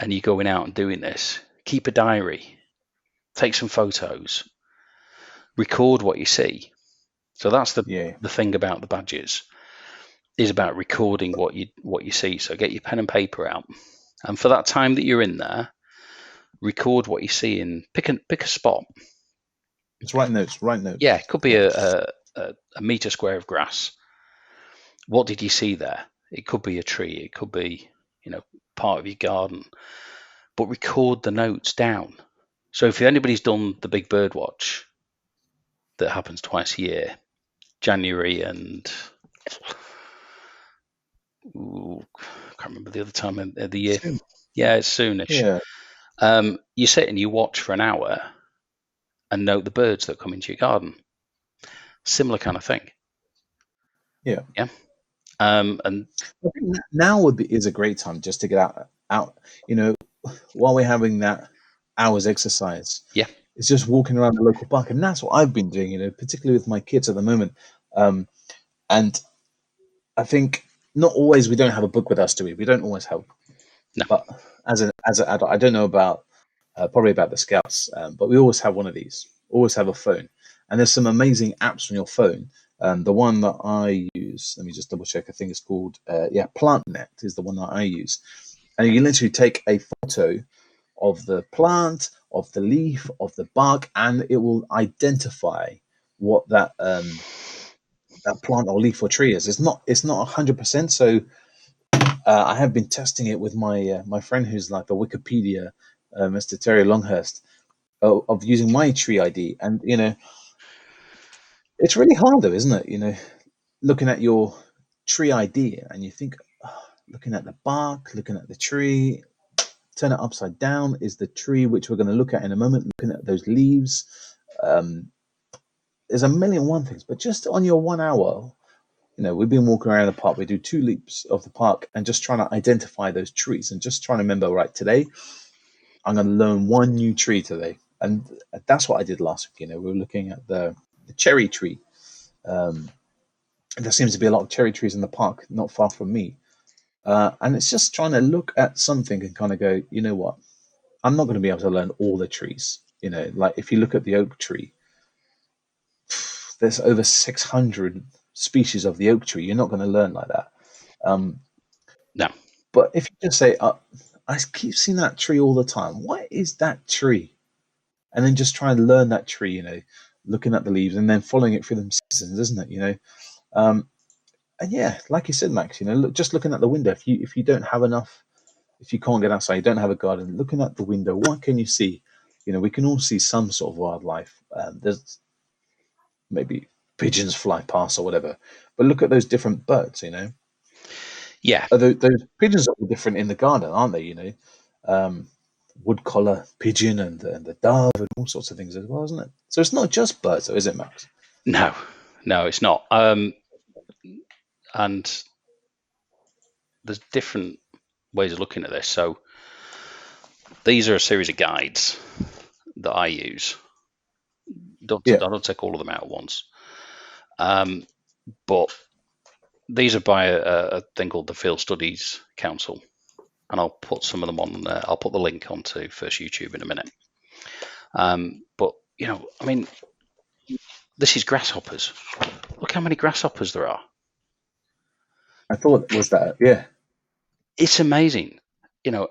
and you're going out and doing this, keep a diary, take some photos, record what you see. So that's the thing about the badges, is about recording what you see. So get your pen and paper out, and for that time that you're in there, record what you see and pick a spot. It's write notes. Yeah, it could be a meter square of grass. What did you see there? It could be a tree. It could be part of your garden. But record the notes down. So if anybody's done the Big Bird Watch, that happens twice a year, January and I can't remember the other time of the year. Soon. Yeah, it's soonish. Yeah. You sit and you watch for an hour and note the birds that come into your garden. Similar kind of thing. Yeah. And I think now is a great time just to get out. While we're having that hour's exercise. Yeah. It's just walking around the local park, and that's what I've been doing. Particularly with my kids at the moment. And I think not always we don't have a book with us, do we? We don't always have. No. But as an adult, I don't know about probably about the Scouts, but we always have one of these. Always have a phone, and there's some amazing apps on your phone. The one that I use, let me just double check. I think it's called PlantNet is the one that I use, and you can literally take a photo of the plant, of the leaf, of the bark, and it will identify what that plant or leaf or tree is. It's not 100%. So I have been testing it with my friend who's like the Wikipedia, Mr. Terry Longhurst, of using my tree ID, and it's really hard though, isn't it? Looking at your tree ID and you think, looking at the bark, looking at the tree, turn it upside down is the tree, which we're going to look at in a moment. Looking at those leaves, there's a million one things. But just on your 1 hour, we've been walking around the park. We do 2 leaps of the park and just trying to identify those trees and just trying to remember. Right, today I'm going to learn one new tree today, and that's what I did last week. We were looking at the cherry tree. There seems to be a lot of cherry trees in the park, not far from me. And it's just trying to look at something and kind of go, you know what? I'm not going to be able to learn all the trees. Like if you look at the oak tree, there's over 600 species of the oak tree. You're not going to learn like that. No. But if you just say, I keep seeing that tree all the time. What is that tree? and then just try and learn that tree, looking at the leaves and then following it through the seasons, isn't it? And yeah, like you said, Max, just looking at the window. If you don't have enough, if you can't get outside, you don't have a garden, looking at the window, what can you see? We can all see some sort of wildlife. There's maybe pigeons fly past or whatever, but look at those different birds. Yeah. Those pigeons are all different in the garden, aren't they? Wood collar pigeon and the dove and all sorts of things as well, isn't it? So it's not just birds, though, is it, Max? No, it's not. And there's different ways of looking at this. So these are a series of guides that I use. I don't take all of them out at once. But these are by a thing called the Field Studies Council, and I'll put some of them on there. I'll put the link onto First YouTube in a minute. But this is grasshoppers. Look how many grasshoppers there are. I thought it was that, yeah. It's amazing,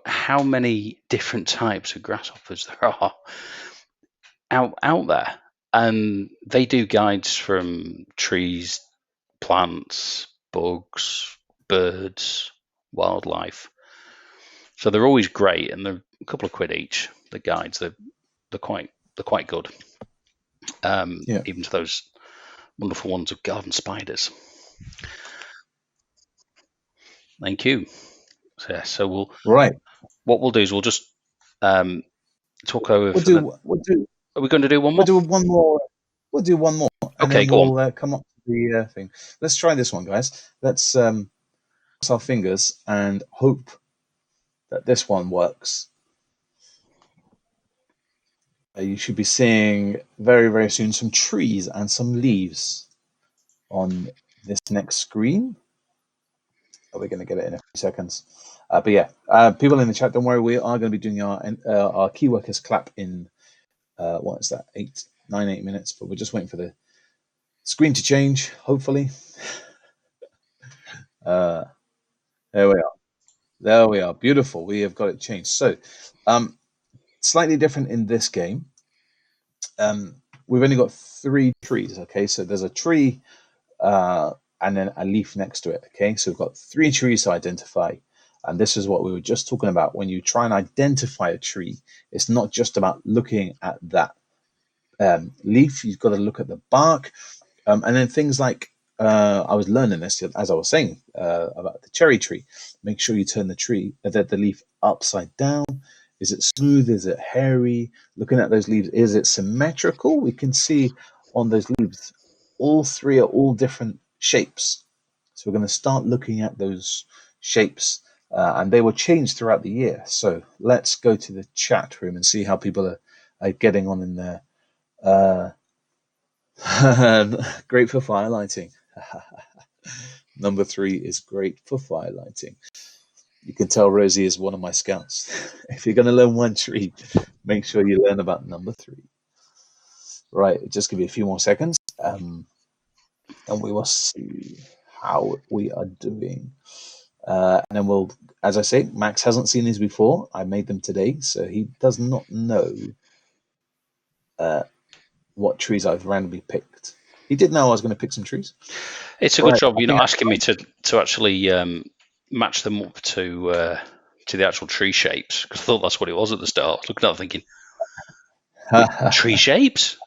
how many different types of grasshoppers there are out there. And they do guides from trees, plants, bugs, birds, wildlife. So they're always great, and they're a couple of quid each. The guides, they're quite good. Even to those wonderful ones of garden spiders. Thank you. So we'll What we'll do is we'll just talk over. Are we going to do one more? We'll do one more. We'll do one more. Okay, go on. Come up to the thing. Let's try this one, guys. Let's cross our fingers and hope that this one works. You should be seeing very, very soon some trees and some leaves on this next screen. We're going to get it in a few seconds. But yeah, people in the chat, don't worry. We are going to be doing our key workers clap in what is that? 8 minutes. But we're just waiting for the screen to change. Hopefully, there we are. There we are. Beautiful. We have got it changed. So, slightly different in this game. We've only got 3 trees. Okay, so there's a tree and then a leaf next to it. Okay, so we've got 3 trees to identify. And this is what we were just talking about. When you try and identify a tree, it's not just about looking at that leaf. You've got to look at the bark. And then things like, I was learning this as I was saying about the cherry tree. Make sure you turn the leaf upside down. Is it smooth? Is it hairy? Looking at those leaves, is it symmetrical? We can see on those leaves, all 3 are all different shapes. So we're going to start looking at those shapes. And they will change throughout the year. So let's go to the chat room and see how people are getting on in there. Great for firelighting. Number 3 is great for firelighting. You can tell Rosie is one of my scouts. If you're going to learn one tree, make sure you learn about number 3. Right, just give you a few more seconds. And we will see how we are doing. And then we'll, as I say, Max hasn't seen these before. I made them today, so he does not know what trees I've randomly picked. He did know I was going to pick some trees. It's a good job you're not asking me to actually match them up to the actual tree shapes, because I thought that's what it was at the start. Looking at it thinking, tree shapes?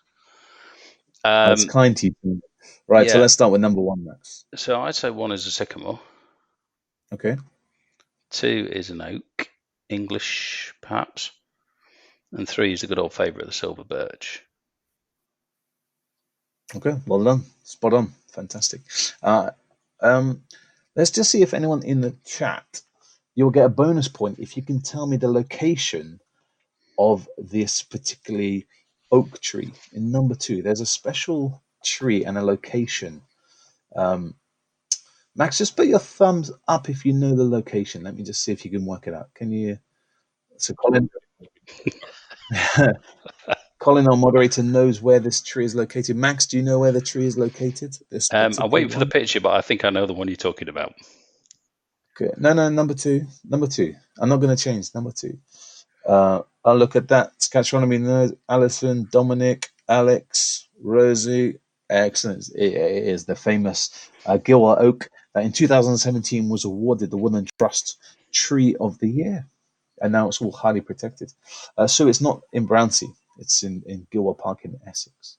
That's kind to you. Right, so let's start with number 1, Max. So I'd say 1 is a sycamore. Okay. 2 is an oak, English perhaps, and 3 is the good old favourite, the silver birch. Okay, well done, spot on, fantastic. Let's just see if anyone in the chat, you'll get a bonus point if you can tell me the location of this particularly oak tree in number 2. There's a special tree and a location. Max, just put your thumbs up if you know the location. Let me just see if you can work it out. Can you? So Colin, our moderator, knows where this tree is located. Max, do you know where the tree is located? I'm waiting for the picture, but I think I know the one you're talking about. Okay. No, number 2. Number 2. I'm not going to change. Number 2. I'll look at that. Gastronomy nerd, Alison, Dominic, Alex, Rosie. Excellent. It is the famous Gilwa Oak that in 2017 was awarded the Woodland Trust Tree of the Year. And now it's all highly protected. So it's not in Brownsea, it's in Gilwa Park in Essex.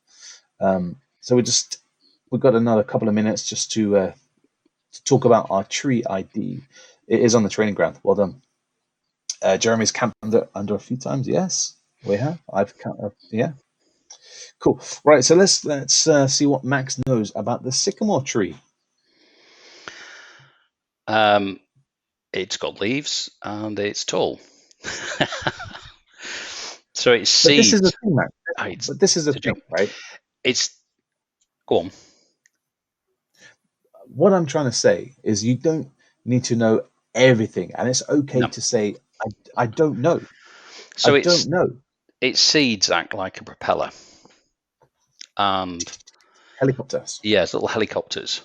So we've got another couple of minutes just to talk about our tree ID. It is on the training ground. Well done. Jeremy's camped under a few times. Yes, we have. Yeah. Cool. Right. So let's see what Max knows about the sycamore tree. It's got leaves and it's tall. So it's But this is the seeds. thing, Max. But this is the thing, right? It's go on. What I'm trying to say is you don't need to know everything, and it's okay No. to say I don't know. So I don't know. its seeds act like a propeller, and Helicopters. yeah, it's little helicopters,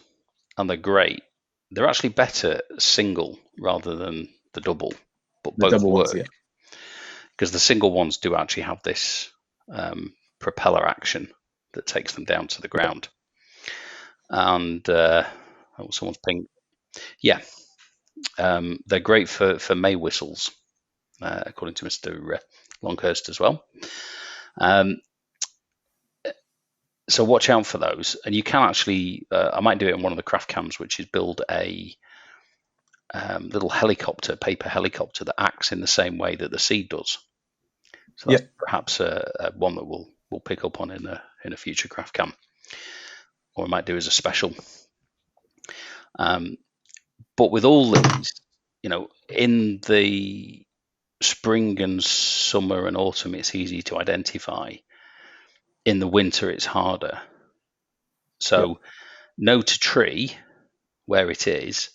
and they're great. They're actually better single rather than the double, but The both double work ones, yeah. because the single ones do actually have this propeller action that takes them down to the ground. And someone's ping. Yeah, they're great for May whistles, according to Mr. Longhurst as well. So watch out for those, and you can actually. I might do it in one of the craft cams, which is build a little helicopter, paper helicopter that acts in the same way that the seed does. So that's perhaps one that we'll pick up on in a future craft cam, or I might do as a special. But with all these, in the spring and summer and autumn, it's easy to identify. In the winter, it's harder. So know to tree where it is,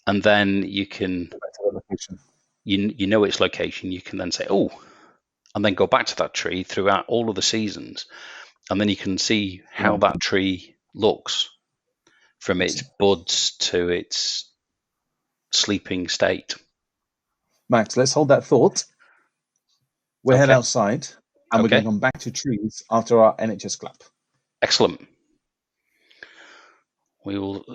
and then you can you know its location. You can then say, oh, and then go back to that tree throughout all of the seasons, and then you can see how that tree looks from its buds to its sleeping state. Max, let's hold that thought. We'll head Okay. outside, and we're going to come back to trees after our NHS clap. Excellent. We will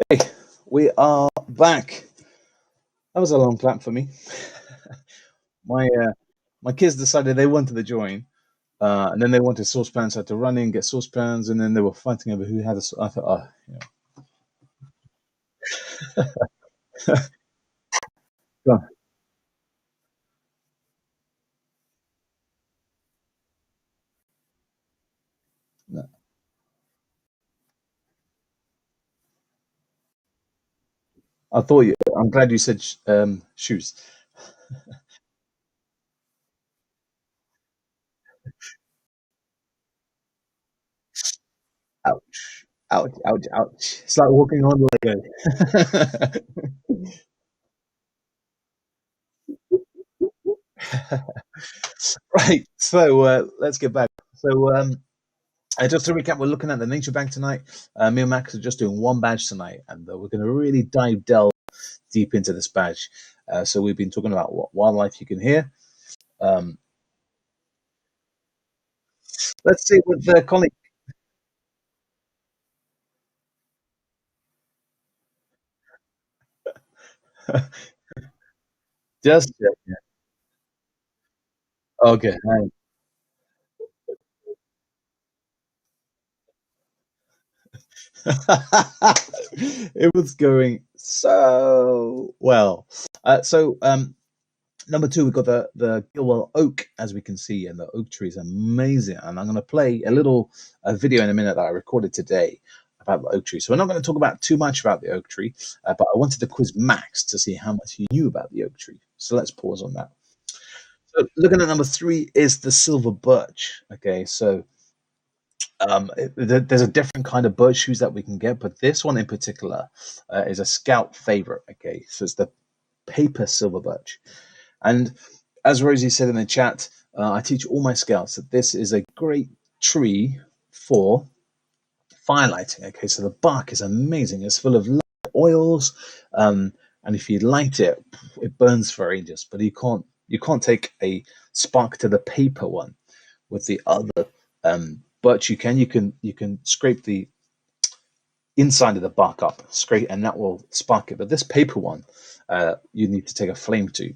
Okay, we are back. That was a long clap for me. My kids decided they wanted to join, and then they wanted saucepans. So I had to run in, get saucepans, and then they were fighting over who had a. I thought, oh, go on. No. I thought you. I'm glad you said shoes. Ouch! Ouch! Ouch! Ouch! It's like walking on Lego. Right. So let's get back. So just to recap, we're looking at the nature bank tonight. Me and Max are just doing one badge tonight, and we're going to really delve deep into this badge. So we've been talking about what wildlife you can hear. Um, let's see what the colleague. Just okay. It was going so well. Number two, we've got the Gilwell oak, as we can see, and the oak tree is amazing. And I'm going to play a video in a minute that I recorded today about the oak tree. So we're not going to talk about too much about the oak tree, but I wanted to quiz Max to see how much he knew about the oak tree. So let's pause on that. So looking at number three is the silver birch. Okay, so there's a different kind of birch shoes that we can get, but this one in particular is a scout favorite. Okay, so it's the paper silver birch. And as Rosie said in the chat, I teach all my scouts that this is a great tree for firelighting. Okay, so the bark is amazing. It's full of oils, and if you light it, it burns for ages. But you can't take a spark to the paper one with the other. But you can scrape the inside of the bark up, scrape, and that will spark it. But this paper one, you need to take a flame to.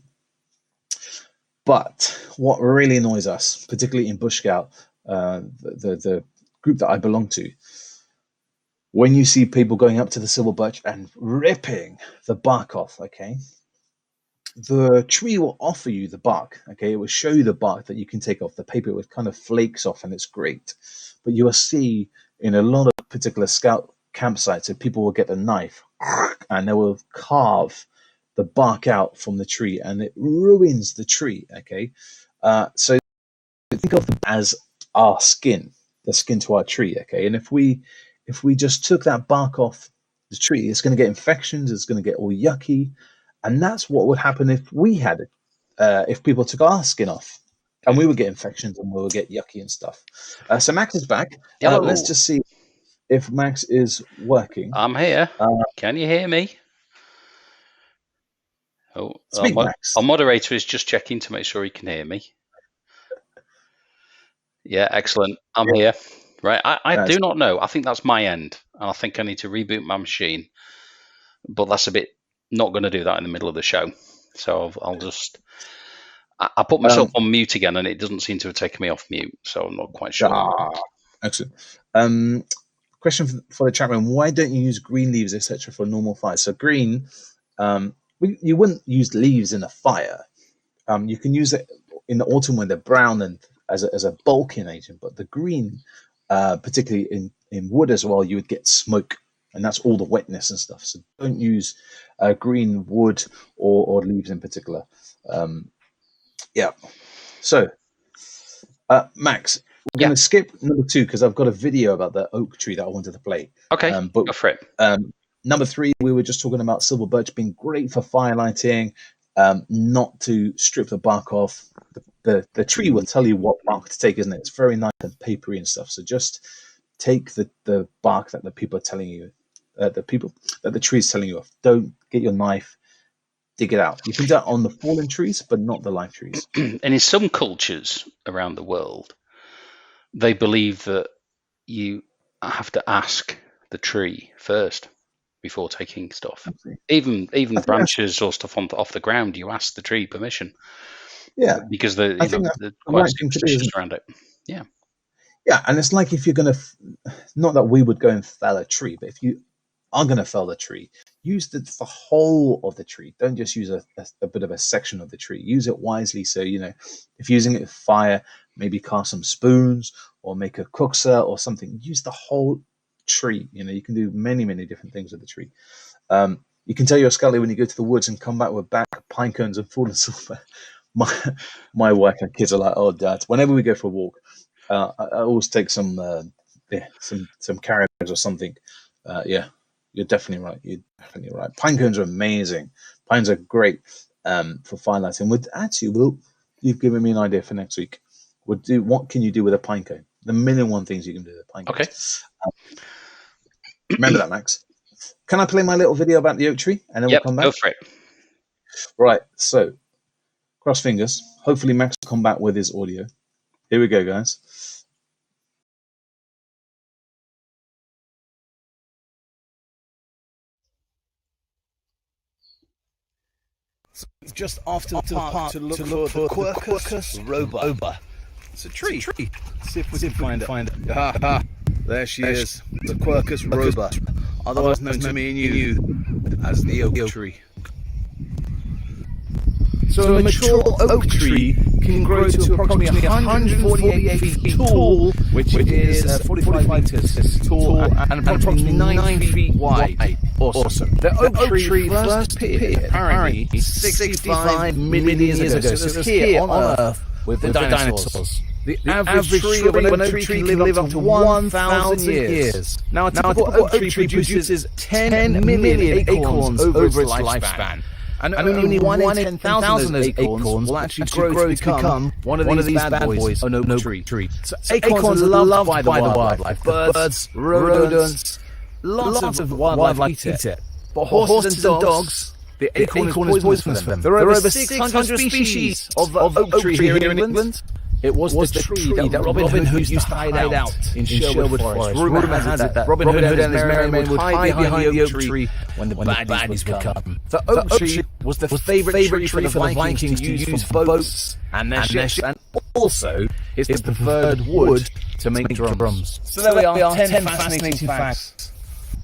But what really annoys us, particularly in Bush Scout, the group that I belong to, when you see people going up to the silver birch and ripping the bark off, okay, the tree will offer you the bark, okay, it will show you the bark that you can take off. The paper with kind of flakes off, and it's great. But you will see in a lot of particular scout campsites that people will get a knife and they will carve the bark out from the tree, and it ruins the tree. Okay, so think of them as our skin, the skin to our tree. Okay, and if we just took that bark off the tree, it's going to get infections. It's going to get all yucky, and that's what would happen if we had it. If people took our skin off, and we would get infections and we would get yucky and stuff. So Max is back. Let's Hello, just see if Max is working. I'm here. Uh, Can you hear me? Oh, Speak, Max. our moderator is just checking to make sure he can hear me. Yeah, excellent. I'm here. Right, I do not know. I think that's my end, and I think I need to reboot my machine. But that's a bit not going to do that in the middle of the show. So I'll just. I put myself on mute again, and it doesn't seem to have taken me off mute, so I'm not quite sure. Excellent. Question for the chat room: why don't you use green leaves, etc., for normal fire? So green, you wouldn't use leaves in a fire. You can use it in the autumn when they're brown and as a bulking agent, but the green, particularly in wood as well, you would get smoke, and that's all the wetness and stuff. So don't use green wood or leaves in particular. Yeah. So, Max, we're going to skip number two because I've got a video about the oak tree that I wanted to play. Okay, but go for it. Number three, we were just talking about silver birch being great for firelighting, not to strip the bark off. The tree will tell you what bark to take, isn't it? It's very nice and papery and stuff. So just take the bark that the people are telling you, the tree is telling you of. Don't get your knife, dig it out. You can do that on the fallen trees, but not the live trees. And in some cultures around the world, they believe that you have to ask the tree first. before taking stuff. Absolutely. Even I think branches or stuff off the ground, you ask the tree permission. Yeah, because I they're think that's the quite right thing to do, superstitious isn't it? around it. Yeah. Yeah, and it's like if you're gonna, not that we would go and fell a tree, but if you are gonna fell the tree, use the whole of the tree. Don't just use a bit of a section of the tree. Use it wisely. So if you're using it with fire, maybe carve some spoons or make a cookser or something. Use the whole tree. You can do many different things with the tree. You can tell you're a Scully when you go to the woods and come back with back pine cones and fallen silver. My wife and kids are like, "Oh, Dad!" Whenever we go for a walk, I always take some carrot or something. Yeah, you're definitely right. You're definitely right. Pine cones are amazing. Pines are great for firelighting. You've given me an idea for next week. What can you do with a pine cone? The minimum one things you can do with a pine cone. Okay. Remember that, Max. Can I play my little video about the oak tree and then we'll come back? Go for it. Right. So, cross fingers. Hopefully, Max will come back with his audio. Here we go, guys. Just after the park to look for the Quercus roba. It's a tree. See if we can find it. There she is, the Quercus roba, otherwise known to me and you as the oak tree. So a mature oak tree can grow to approximately 148 feet tall, which is 45 meters tall and approximately 9 feet wide. Awesome. The oak tree first appeared apparently 65 million years ago. So it was here on Earth with the dinosaurs. The average tree of an oak tree can live up to 1,000 years. Now a typical oak tree produces 10 million acorns over its lifespan. And only 1 in 10,000 of those acorns will actually grow to become one of these bad boys, an oak tree. So acorns are loved by the wildlife. Birds, rodents, lots of wildlife eat it. But horses and dogs, the acorn is poisonous for them. There are over 600 species of oak tree here in England. It was the tree that Robin Hood used to hide out in Sherwood Forest. Rumour has it that Robin Hood and his merry men would hide behind the oak tree when the baddies would come. The oak tree was the favourite tree for the Vikings to use for boats and their ships, and also it's the preferred wood to make drums. So there we are, 10 fascinating facts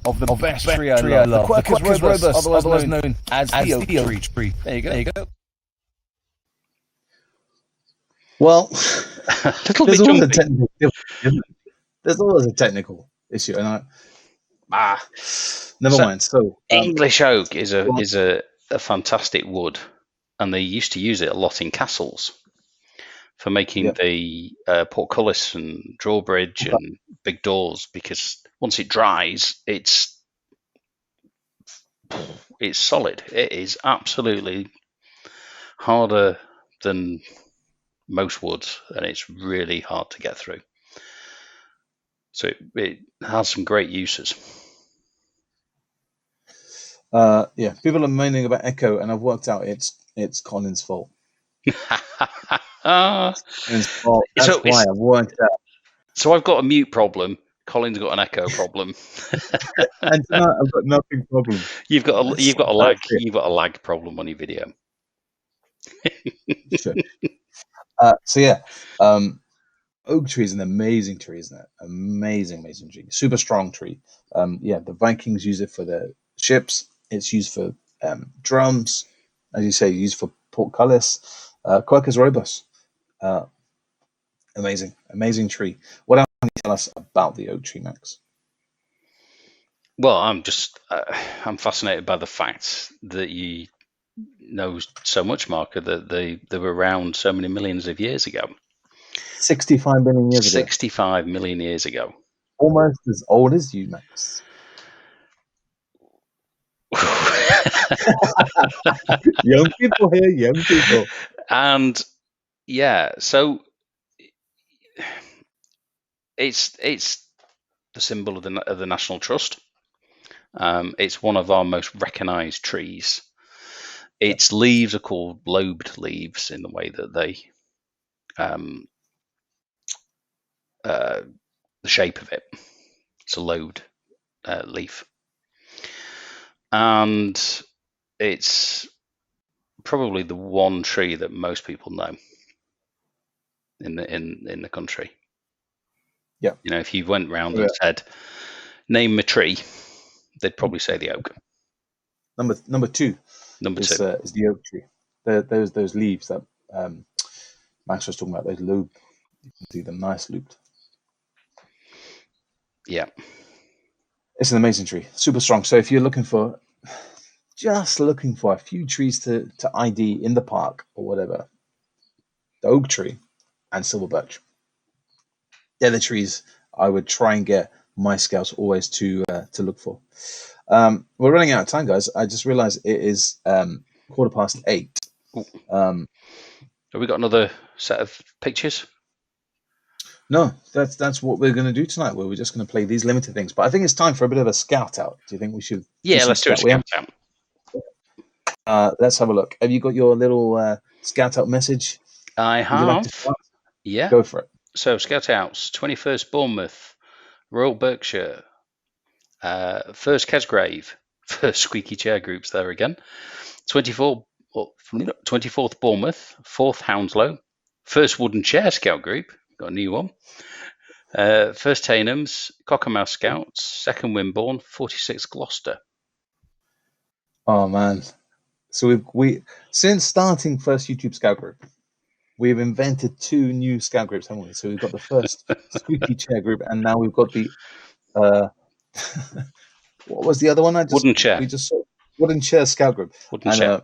of the best tree I love. The Quercus robus, otherwise known as the oak tree. There you go. Well, A little bit there's always a jumpy. technical issue. There's always a technical issue, and never mind. So English oak is a fantastic wood, and they used to use it a lot in castles for making the portcullis and drawbridge and big doors, because once it dries, it's solid. It is absolutely harder than most woods, and it's really hard to get through. So it has some great uses. people are moaning about echo, and I've worked out it's Colin's fault. Colin's fault. That's why I've worked out. So I've got a mute problem. Colin's got an echo problem. And tonight I've got nothing problem. You've got a lag. You've got a lag problem on your video. Sure. Oak tree is an amazing tree, isn't it? Amazing tree. Super strong tree. The Vikings use it for their ships. It's used for drums, as you say, used for portcullis. Quercus robus. Amazing tree. What else can you tell us about the oak tree, Max? Well, I'm fascinated by the fact that you know so much, Marco, that they were around so many millions of years ago. 65 million years ago. 65 million years ago. Almost as old as you, Max. Young people here, young people. And so it's the symbol of the National Trust. It's one of our most recognised trees. Its leaves are called lobed leaves in the way that they the shape of it. It's a lobed leaf. and it's probably the one tree that most people know in the country. Yeah. You know, if you went round Yeah. and said, "Name a tree," they'd probably say the oak. Number two Number is two. the oak tree. Those leaves that Max was talking about, those loop. You can see them nice looped. Yeah. It's an amazing tree, super strong. So if you're looking for a few trees to ID in the park or whatever, the oak tree and silver birch. They're the trees I would try and get my scouts always to look for. We're running out of time, guys. I just realized it is 8:15. Have we got another set of pictures? No, that's what we're going to do tonight. Where we're just going to play these limited things. But I think it's time for a bit of a scout out. Do you think we should? Yeah, some let's do a We have- scout out. Let's have a look. Have you got your little scout out message? I Would you like to have. start? Yeah. Go for it. So scout outs: 21st Bournemouth, Royal Berkshire, 1st Kesgrave, 1st Squeaky Chair groups there again. 24th Bournemouth, 4th Hounslow, 1st Wooden Chair Scout group, got a new one. 1st Tainhams, Cockermouth Scouts, 2nd Wimborne, 46th Gloucester. Oh man! So we since starting first YouTube scout group, we've invented 2 new scout groups, haven't we? So we've got the first Squeaky Chair group, and now we've got the what was the other one? Wooden Chair. We just saw Wooden Chair scout group. Wooden Chair.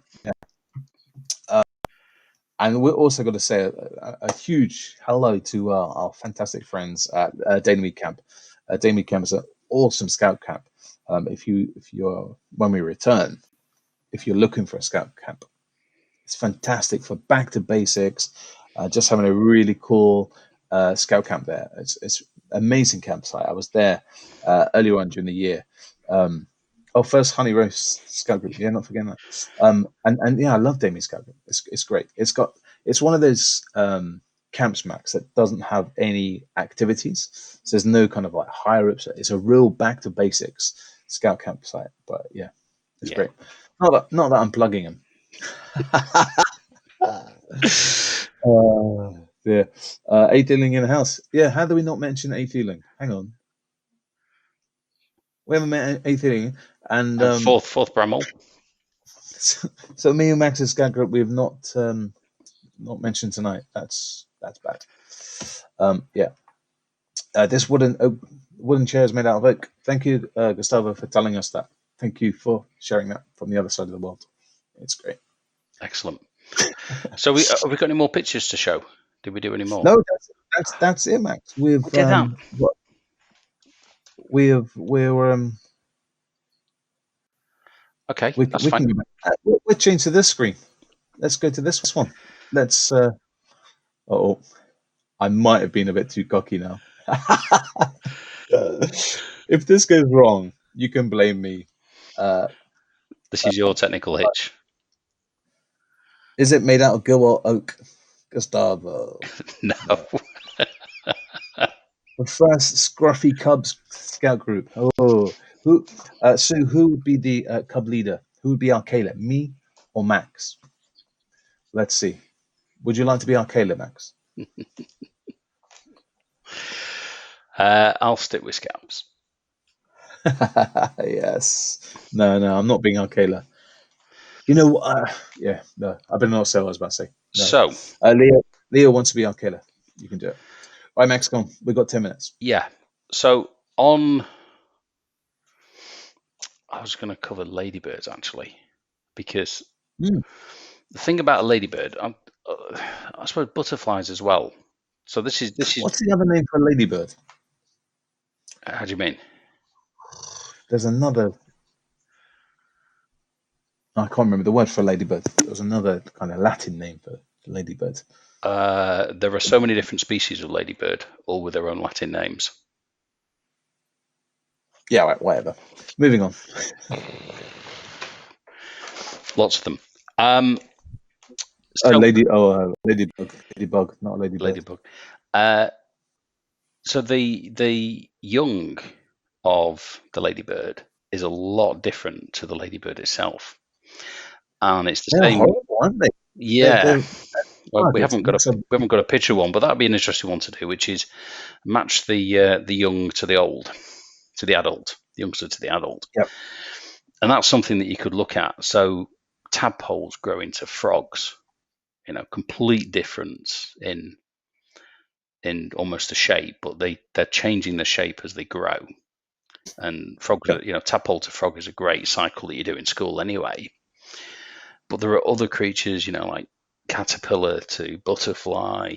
And we're also going to say a huge hello to our fantastic friends at Danemead Camp. Danemead Camp is an awesome scout camp. If you're when we return, if you're looking for a scout camp, it's fantastic for back to basics. Just having a really cool scout camp there. It's amazing campsite. I was there earlier on during the year. First Honey Roast Scout Group. Yeah, not forgetting that. And yeah, I love Damemead Scout Group. It's great. It's one of those camps, Max, that doesn't have any activities. So there's no kind of like higher ups. It's a real back to basics scout campsite. But yeah, it's great. Not that I'm plugging him. Yeah. A Dealing in the house. Yeah, how do we not mention A Dealing? Hang on. We haven't met A Dealing. And fourth Bramall. So me and Max's scout group we have not mentioned tonight. That's bad. Yeah. This wooden chair is made out of oak. Thank you, Gustavo, for telling us that. Thank you for sharing that from the other side of the world. It's great. Excellent. So have we got any more pictures to show? Did we do any more? No, that's it, Max. We're okay, we that's fine. We'll change to this screen. Let's go to this one. Let's. I might have been a bit too cocky now. If this goes wrong, you can blame me. This is your technical hitch. Is it made out of gil or oak, Gustavo? No. The first Scruffy Cubs scout group. Oh, who? Sue, who would be the cub leader? Who would be our Caleb? Me or Max? Let's see. Would you like to be our Caleb, Max? I'll stick with scouts. Yes. No, I'm not being Arcala. You know, yeah, no, I better not say what I was about to say. No. So, Leo wants to be Arcala. You can do it. All right, Max, go on. We've got 10 minutes. Yeah. So, I was going to cover ladybirds, actually, because the thing about a ladybird, I suppose butterflies as well. So this is. What's the other name for a ladybird? How do you mean? There's another. I can't remember the word for ladybird. There's another kind of Latin name for ladybird. There are so many different species of ladybird, all with their own Latin names. Yeah, right, whatever. Moving on. Lots of them. Ladybug, not a ladybird. Ladybug. So the young of the ladybird is a lot different to the ladybird itself, and it's the They're same. horrible, aren't they? Yeah. Well, we It's haven't got so- we haven't got a picture one, but that'd be an interesting one to do, which is match the young to the old, to the adult, the youngster to the adult. Yep. And that's something that you could look at. So tadpoles grow into frogs, complete difference in almost the shape, but they're changing the shape as they grow. And frogs, tadpole to frog is a great cycle that you do in school anyway. But there are other creatures, like caterpillar to butterfly,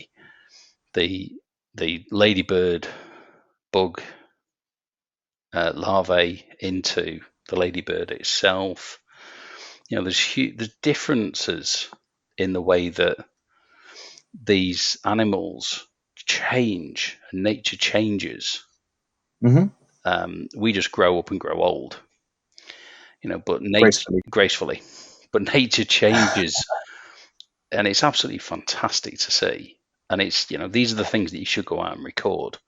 the ladybird bug larvae into the ladybird itself. There's differences in the way that these animals change and nature changes. Mhm. We just grow up and grow old, but gracefully, but nature changes, and it's absolutely fantastic to see. And it's, these are the things that you should go out and record.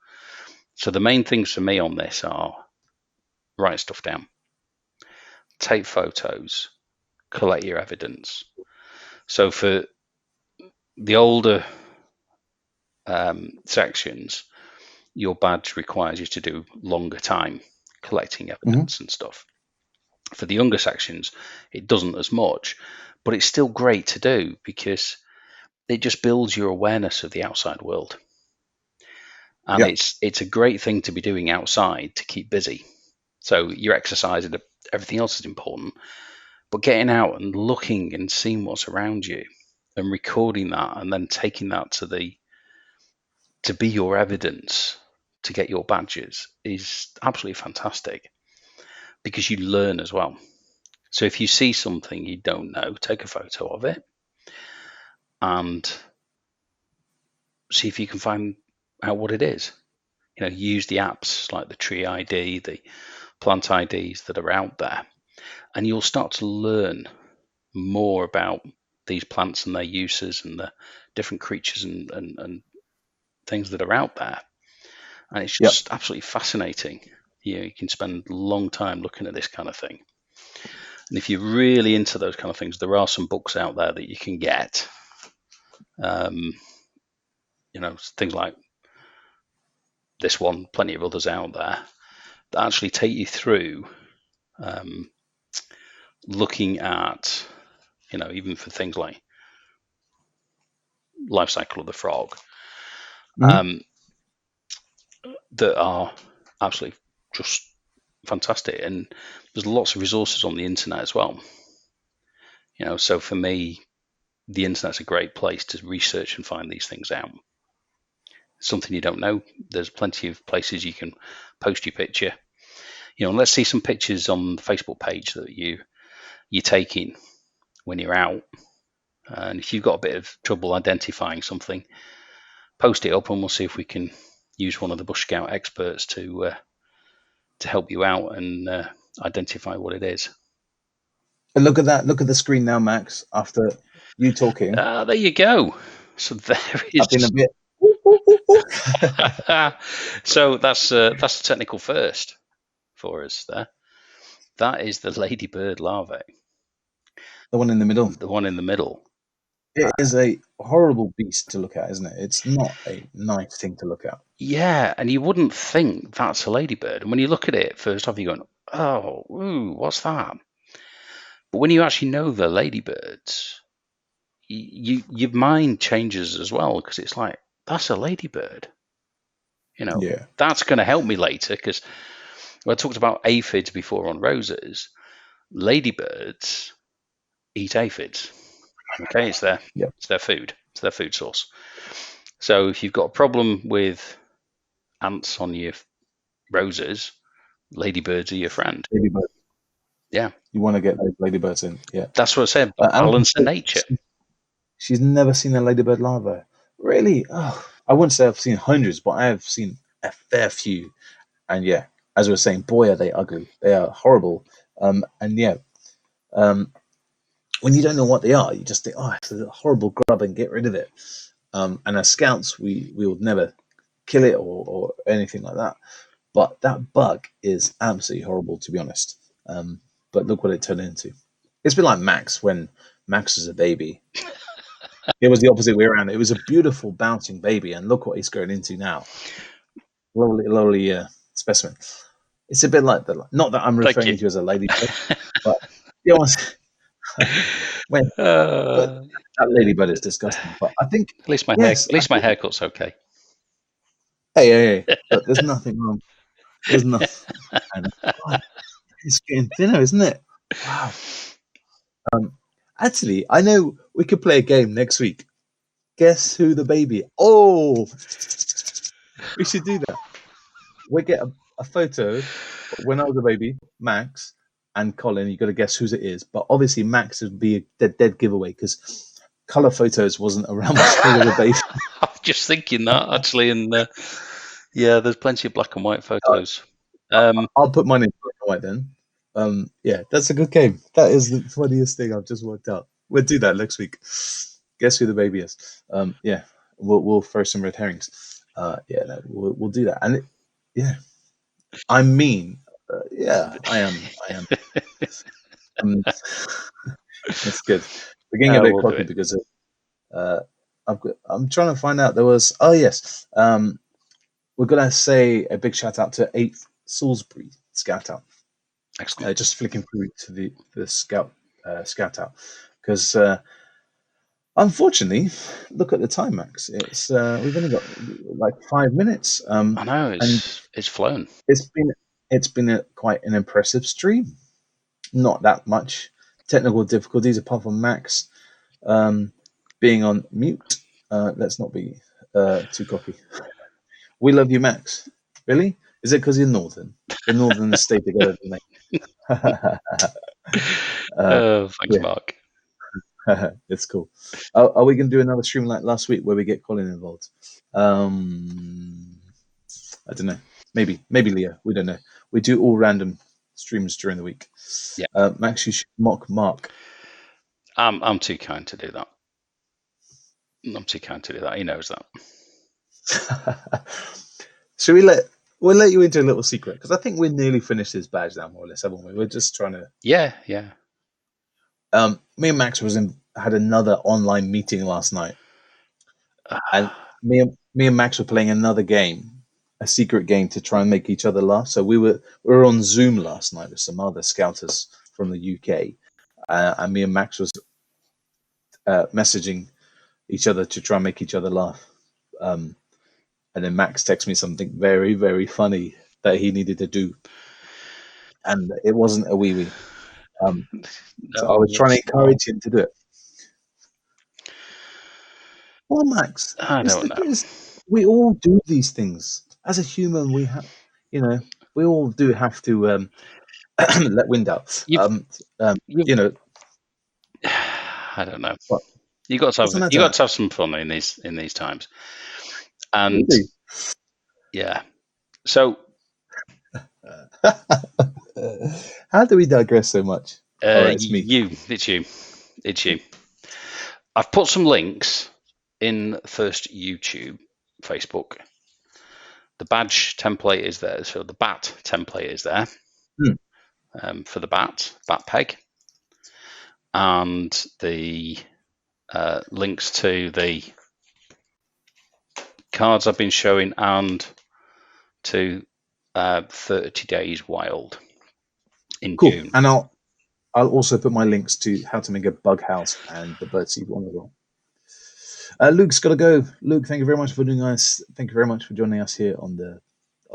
So the main things for me on this are write stuff down, take photos, collect your evidence. So for the older sections, your badge requires you to do longer time collecting evidence and stuff. For the younger sections, it doesn't as much, but it's still great to do because it just builds your awareness of the outside world. And it's a great thing to be doing outside to keep busy. So your exercise and everything else is important, but getting out and looking and seeing what's around you and recording that and then taking that to be your evidence to get your badges is absolutely fantastic, because you learn as well. So if you see something you don't know, take a photo of it and see if you can find out what it is. Use the apps like the Tree ID, the Plant IDs that are out there, and you'll start to learn more about these plants and their uses and the different creatures and things that are out there. And it's just absolutely fascinating. You can spend a long time looking at this kind of thing. And if you're really into those kind of things, there are some books out there that you can get. Things like this one, plenty of others out there that actually take you through looking at, even for things like life cycle of the frog, that are absolutely just fantastic. And there's lots of resources on the internet as well. So for me, the internet's a great place to research and find these things out. Something you don't know, there's plenty of places you can post your picture. Let's see some pictures on the Facebook page that you're taking when you're out. And if you've got a bit of trouble identifying something, post it up and we'll see if we can use one of the Bush Scout experts to help you out and identify what it is. And look at that. Look at the screen now, Max, after you talking. There you go. So there is. I've been a bit. So that's a technical first for us there. That is the ladybird larvae. The one in the middle. The one in the middle. It is a horrible beast to look at, isn't it? It's not a nice thing to look at. Yeah, and you wouldn't think that's a ladybird. And when you look at it, first off, you're going, oh, ooh, what's that? But when you actually know the ladybirds, your mind changes as well, because it's like, that's a ladybird. That's going to help me later, because I talked about aphids before on roses. Ladybirds eat aphids. Okay, it's their food. It's their food source. So if you've got a problem with ants on your roses, ladybirds are your friend. Ladybird. Yeah. You want to get those ladybirds in. Yeah. That's what I said. Balance in nature. She's never seen a ladybird larva. Really? Oh, I wouldn't say I've seen hundreds, but I have seen a fair few. And yeah, as we were saying, boy, are they ugly. They are horrible. And yeah, when you don't know what they are, you just think, oh, it's a horrible grub and get rid of it. And as scouts, we would never kill it or anything like that. But that bug is absolutely horrible, to be honest. But look what it turned into. It's been like Max when Max was a baby. It was the opposite way around. It was a beautiful bouncing baby, and look what he's grown into now. Lovely specimen. It's a bit like not that I'm Thank referring you. to you as a ladybird, but you know, when but that ladybird is disgusting. But I think At least my yes, my haircut's okay. hey, look, there's nothing wrong. There's nothing. And God, it's getting thinner, isn't it? Wow. Actually, I know we could play a game next week. Guess who the baby? Oh, we should do that. We get a photo when I was a baby, Max and Colin. You got to guess whose it is, but obviously Max would be a dead giveaway because color photos wasn't around when we were a baby. I was just thinking that actually, and yeah, there's plenty of black and white photos. I'll put mine in black and white then. Yeah, that's a good game. That is the funniest thing I've just worked out. We'll do that next week. Guess who the baby is? Yeah, we'll throw some red herrings. Yeah, no, we'll do that. And yeah, I'm mean. Yeah, I am. That's good. We're getting a bit We'll do cocky it. because of, I'm trying to find out. There was yes. We're gonna say a big shout out to 8th Salisbury Scout Out. Excellent. Just flicking through to the scout out because unfortunately, look at the time, Max. It's we've only got like 5 minutes. I know it's flown. It's been quite an impressive stream. Not that much technical difficulties apart from Max being on mute. Let's not be too cocky. We love you, Max. Really? Is it because you're northern? The northern stay together, don't they? Thanks, yeah. Mark. It's cool. Are we going to do another stream like last week where we get Colin involved? I don't know. Maybe Leah. We don't know. We do all random streams during the week. Yeah. Max, you should mock Mark. I'm too kind to do that. He knows that. Should we'll let you into a little secret because I think we're nearly finished this badge now, more or less, haven't we? We're just trying to. Yeah. Me and Max had another online meeting last night, and me and Max were playing another game, a secret game to try and make each other laugh. So we were on Zoom last night with some other scouters from the UK, and me and Max was messaging each other to try and make each other laugh. And then Max texted me something very, very funny that he needed to do, and it wasn't a wee. So I was trying to encourage him to do it. Well, Max, I don't know. We all do these things as a human. We have, we all do have to let wind out. I don't know. What? You got to have some fun in these times, and really? Yeah. So, how do we digress so much? It's me. It's you. I've put some links in first YouTube, Facebook. The badge template is there, so the bat template is there for the bat peg, and the links to the cards I've been showing and to 30 Days Wild in June. And I'll also put my links to how to make a bug house and the birdseed one as well. Luke's got to go. Luke, thank you very much for doing us. Thank you very much for joining us here on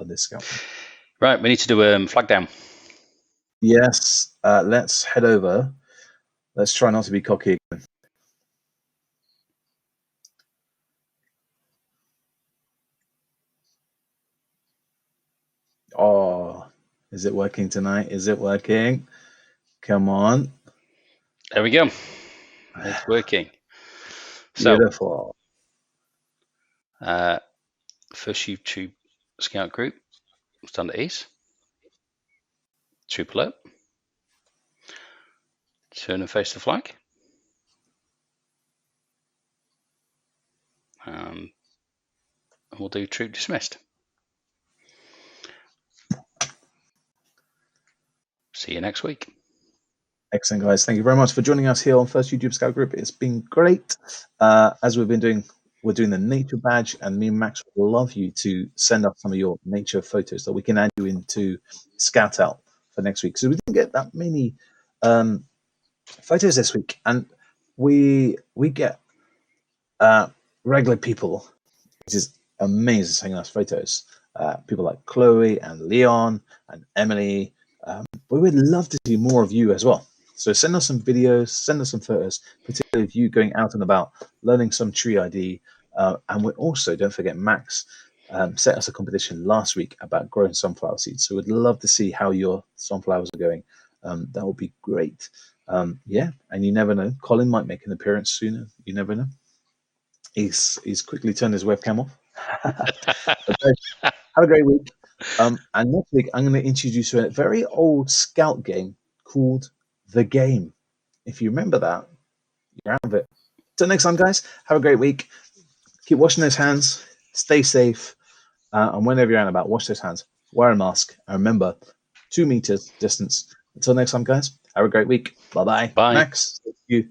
this scout. Right, we need to do flag down. Yes, let's head over. Let's try not to be cocky again. Oh, is it working tonight? Is it working? Come on. There we go. It's working. So, beautiful. First YouTube scout group, stand at ease. Troop alert. Turn and face the flag. And we'll do troop dismissed. See you next week. Excellent, guys. Thank you very much for joining us here on First YouTube Scout Group. It's been great. As we've been doing, we're doing the nature badge, and me and Max would love you to send us some of your nature photos so we can add you into Scout Out for next week. So we didn't get that many photos this week, and we get regular people, which is amazing, sending us photos. People like Chloe and Leon and Emily. We would love to see more of you as well. So send us some videos, send us some photos, particularly of you going out and about, learning some tree ID. And we also, don't forget, Max set us a competition last week about growing sunflower seeds. So we'd love to see how your sunflowers are going. That would be great. Yeah, and you never know. Colin might make an appearance sooner. You never know. He's quickly turned his webcam off. Have a great week. And next week, I'm going to introduce you to a very old Scout game called The Game. If you remember that, you're out of it. Till next time, guys, have a great week. Keep washing those hands. Stay safe. And whenever you're out and about, wash those hands. Wear a mask. And remember, 2 meters distance. Until next time, guys, have a great week. Bye-bye. Bye. Max, thank you.